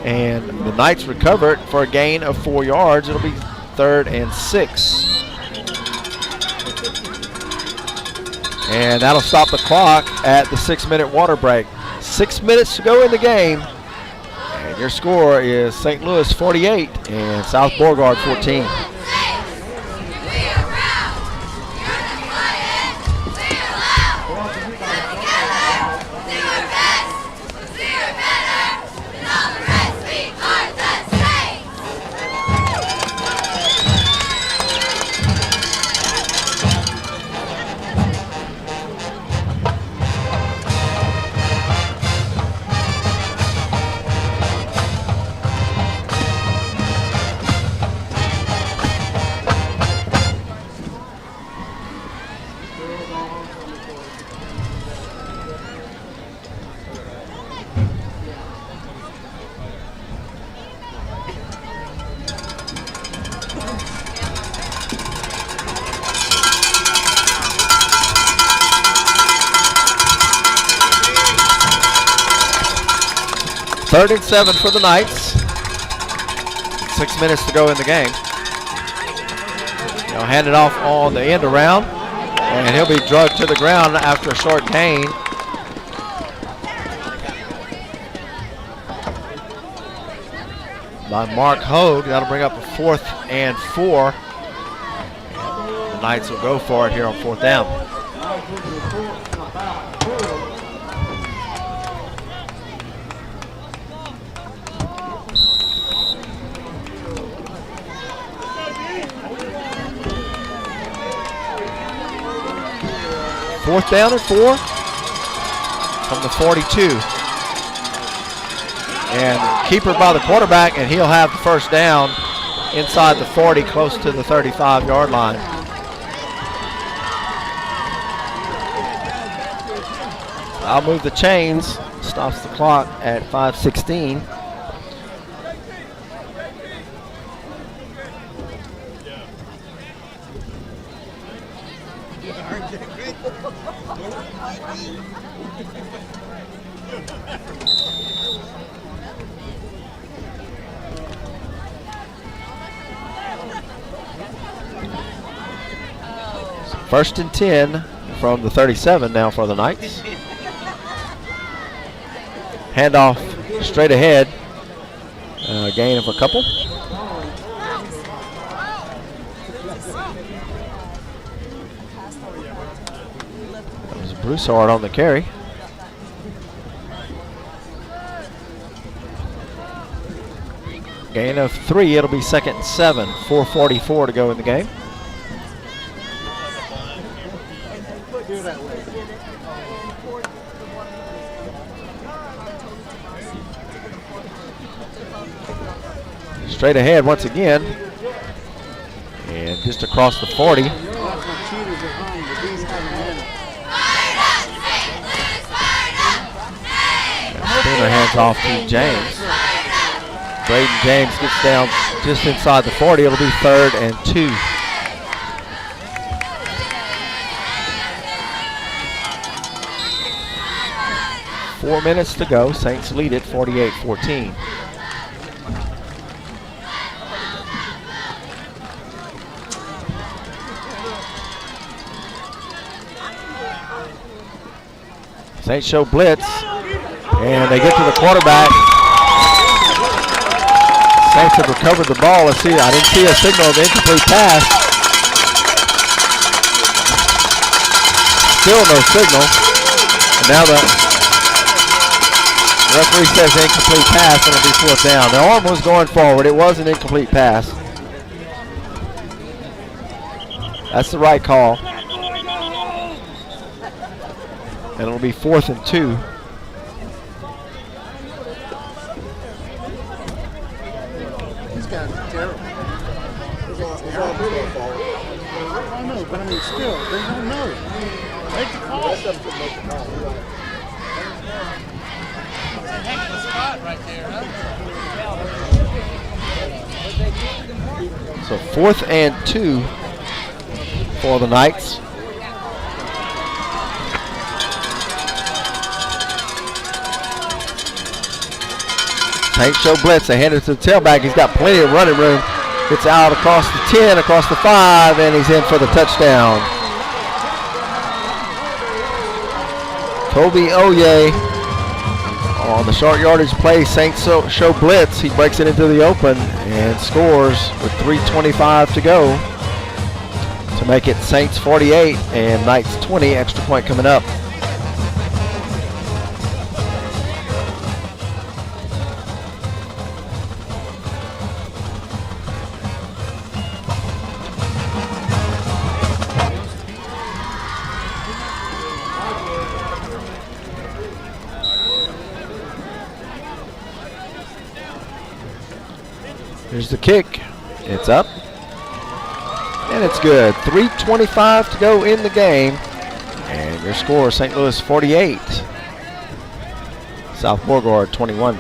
And the Knights recover it for a gain of 4 yards. It'll be 3rd and 6. And that'll stop the clock at the 6-minute water break. 6 minutes to go in the game. And your score is St. Louis 48 and South Beauregard 14. Third and 7 for the Knights. 6 minutes to go in the game. He'll hand it off on the end around, and he'll be drugged to the ground after a short gain. By Mark Hogue. That'll bring up a 4th and 4. The Knights will go for it here on 4th down. Fourth down and 4 from the 42. And keeper by the quarterback, and he'll have the first down inside the 40, close to the 35-yard line. I'll move the chains, stops the clock at 5:16. First and 10 from the 37 now for the Knights. Handoff straight ahead. Gain of a couple. That was Broussard on the carry. Gain of 3. It'll be 2nd and 7. 4:44 to go in the game. Straight ahead once again. And just across the 40. Lots of cheaters at home, but these haven't been. Spooner hands off to James. Braden James gets down just inside the 40. It'll be 3rd and 2. Four minutes to go. Saints lead it 48-14. Saints show blitz, and they get to the quarterback. Saints have recovered the ball. Let's see, I didn't see a signal of incomplete pass. Still no signal. And now the referee says incomplete pass, and it'll be 4th down. The arm was going forward. It was an incomplete pass. That's the right call. And it'll be 4th and 2. These guys are terrible. It's all their fault. I know, but I mean, still, they don't know. Make the call. Rest of them should make the call. You're right. That's a heck of a spot right there, huh? So 4th and 2 for the Knights. Saints show blitz. They hand it to the tailback. He's got plenty of running room. Gets out across the 10, across the 5, and he's in for the touchdown. Kobe Oye on the short yardage play. Saints show blitz. He breaks it into the open and scores with 3:25 to go to make it Saints 48 and Knights 20. Extra point coming up. Here's the kick. It's up. And it's good. 3:25 to go in the game. And your score, St. Louis 48. South Beauregard 21.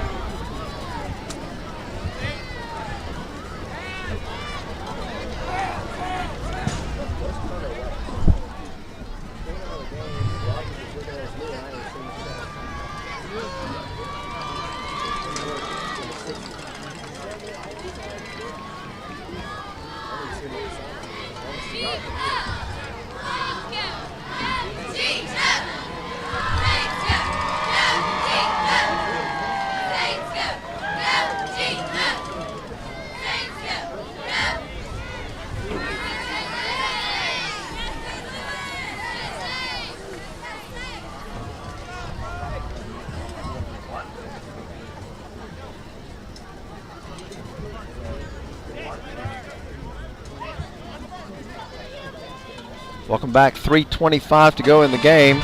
Welcome back. 3:25 to go in the game.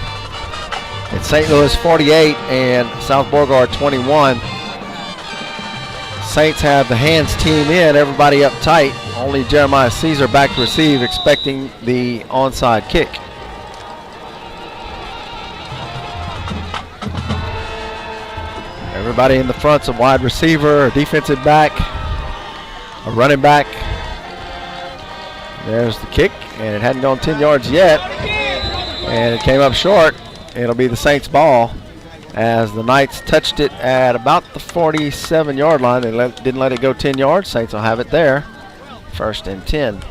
It's St. Louis 48 and South Beauregard 21. Saints have the hands team in, everybody up tight. Only Jeremiah Caesar back to receive, expecting the onside kick. Everybody in the front's a wide receiver, a defensive back, a running back. There's the kick, and it hadn't gone 10 yards yet. And it came up short. It'll be the Saints' ball as the Knights touched it at about the 47-yard line. They didn't let it go 10 yards. Saints will have it there. 1st and 10.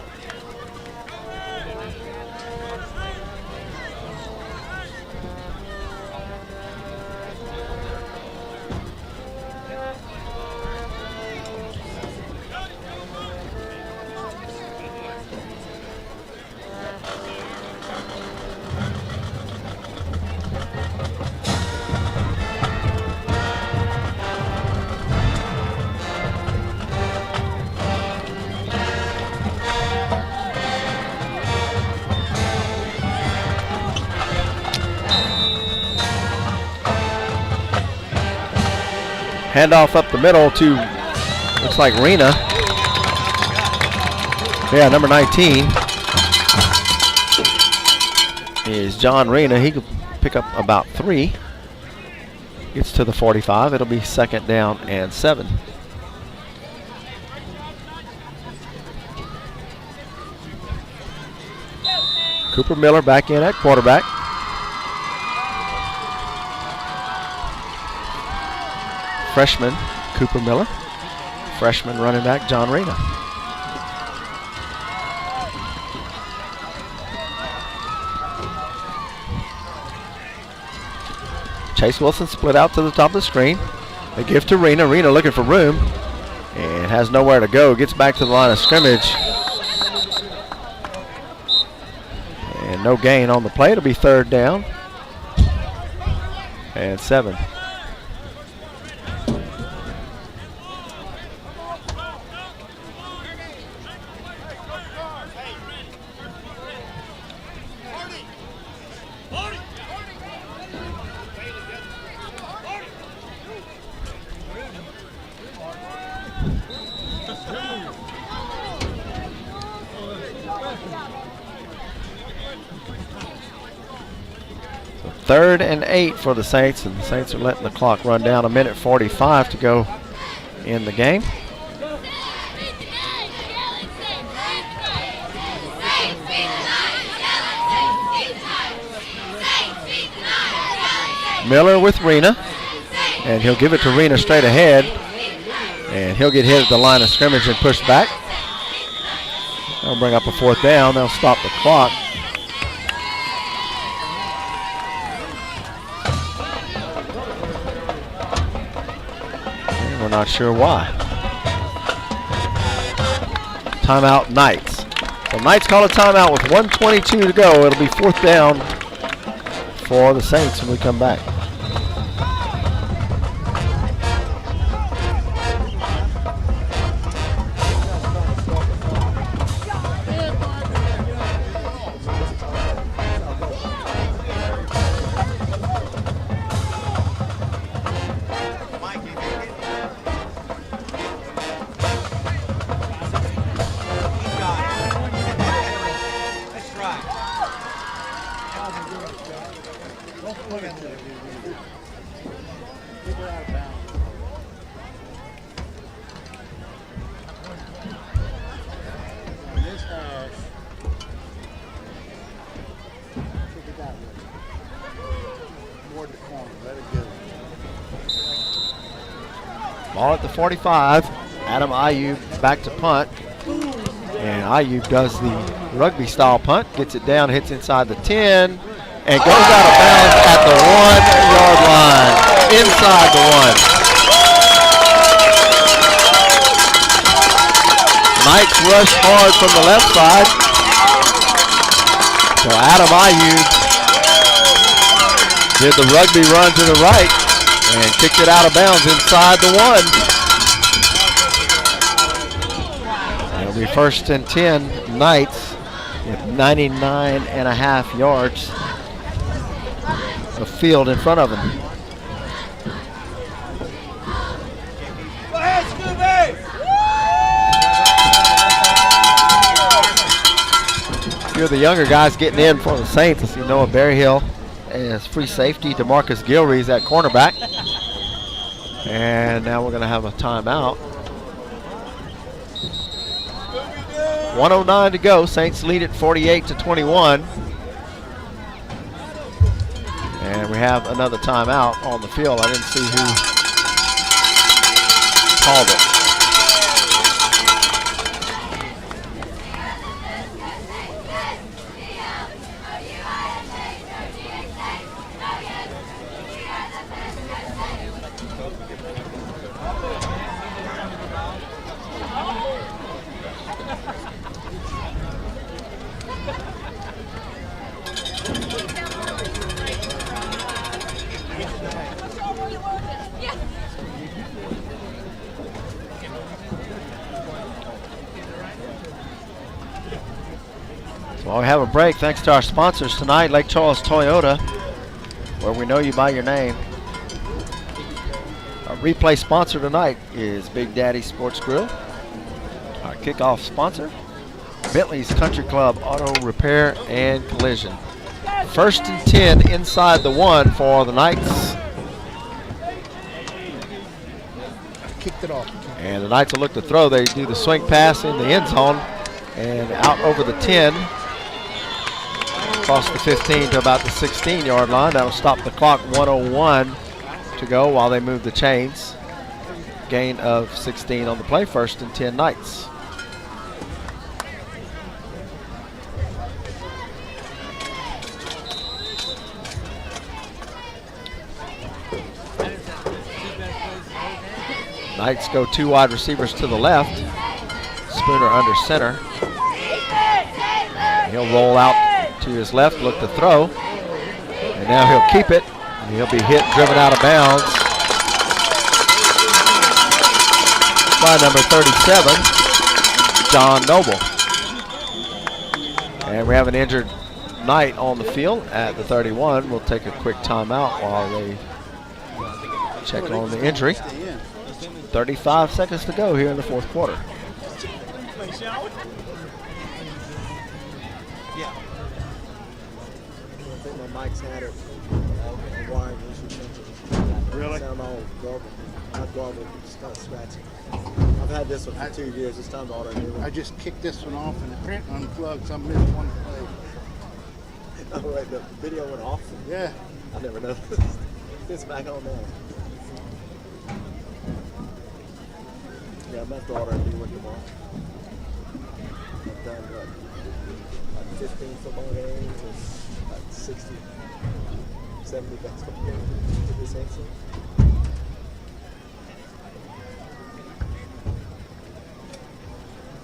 Handoff up the middle to, looks like Rena. Yeah, number 19 is John Rena. He could pick up about 3. Gets to the 45. It'll be 2nd down and 7. Cooper Miller back in at quarterback. Freshman Cooper Miller. Freshman running back John Rena. Chase Wilson split out to the top of the screen. They give to Rena. Rena looking for room and has nowhere to go. Gets back to the line of scrimmage. And no gain on the play. It'll be 3rd down and 7. Third and 8 for the Saints, and the Saints are letting the clock run down. 1:45 to go in the game. Miller with Rena, and he'll give it to Rena straight ahead, and he'll get hit at the line of scrimmage and pushed back. They'll bring up a 4th down. They'll stop the clock. We're not sure why. Timeout, Knights. So Knights call a timeout with 1:22 to go. It'll be 4th down for the Saints when we come back. Ball at the 45. Adam Ayub back to punt. And Ayub does the rugby style punt. Gets it down, hits inside the 10, and goes out of bounds at the 1-yard line. Inside the 1. Knights rush hard from the left side. So Adam Ayub did the rugby run to the right and kicked it out of bounds inside the 1. It'll be 1st and 10, Knights, with 99.5 yards of field in front of them. Go ahead, Scooby! A few of the younger guys getting in for the Saints. I see Noah Berryhill as free safety. DeMarcus Gilreys at cornerback. And now we're going to have a timeout. 1:09 to go. Saints lead at 48-21. And we have another timeout on the field. I didn't see who called it. Well, we have a break thanks to our sponsors tonight, Lake Charles Toyota, where we know you by your name. Our replay sponsor tonight is Big Daddy Sports Grill. Our kickoff sponsor, Bentley's Country Club Auto Repair and Collision. 1st and 10 inside the 1 for the Knights. Kicked it off. And the Knights will look to throw. They do the swing pass in the end zone and out over the 10. Across the 15 to about the 16-yard line. That'll stop the clock. 1:01 to go while they move the chains. Gain of 16 on the play. 1st and 10 Knights. Knights go 2 wide receivers to the left. Spooner under center. He'll roll out to his left, look to throw. And now he'll keep it. And he'll be hit, driven out of bounds by number 37, John Noble. And we have an injured Knight on the field at the 31. We'll take a quick timeout while they check on the injury. 35 seconds to go here in the 4th quarter. I think my mic's had it. A wiring issue. Really? Sound all garbled. Not garbled, just kind of scratchy. I've had this one for 2 years. It's time to order a new one. I just kicked this one off and the print unplugged, so I missed one play. Oh, wait, the video went off? Yeah. I never noticed. It's back on now. Yeah, I'm going to have to order a new one tomorrow. I've done like 15 football games, like 60, 70 basketball games to this handset.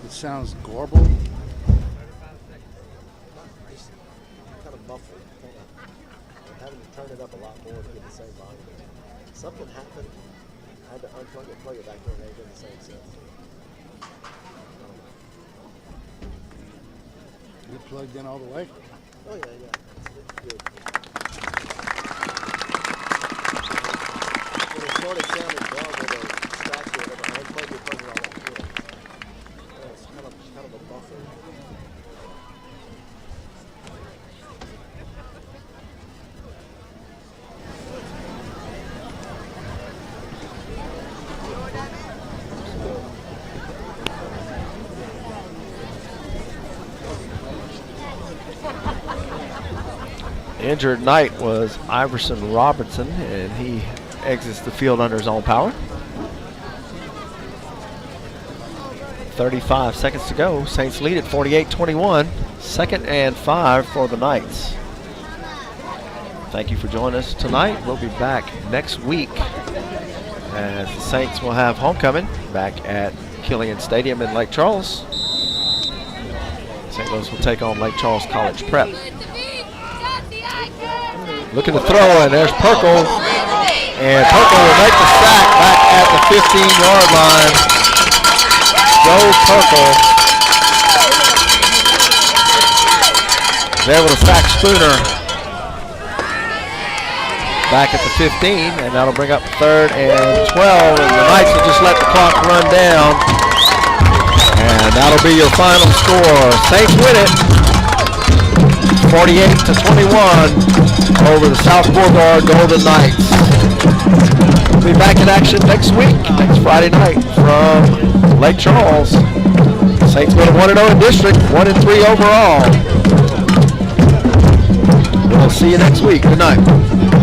It sounds garbled. Kind of muffled. I'm having to turn it up a lot more to get the same volume. Something happened. I had to unplug it, plug it back in, and it did the same sense. Is it plugged in all the way? Oh yeah, yeah. It's good. When it started sounding garbled or scratchy, I unplugged it, plug it all back in. It's kind of a buffer. The injured Knight was Iverson Robertson, and he exits the field under his own power. 35 seconds to go. Saints lead at 48-21. 2nd and 5 for the Knights. Thank you for joining us tonight. We'll be back next week as the Saints will have homecoming back at Killian Stadium in Lake Charles. St. Louis will take on Lake Charles College Prep. Looking to throw, and there's Perkle. And Perkle will make the sack back at the 15-yard line. Joe Perkle is able to sack Spooner back at the 15, and that'll bring up 3rd and 12, and the Knights will just let the clock run down. And that'll be your final score. Saints win it 48-21 over the South Beauregard Golden Knights. We'll be back in action next week, next Friday night from Lake Charles. Saints go to 1-0 in district, 1-3 overall. We'll see you next week. Good night.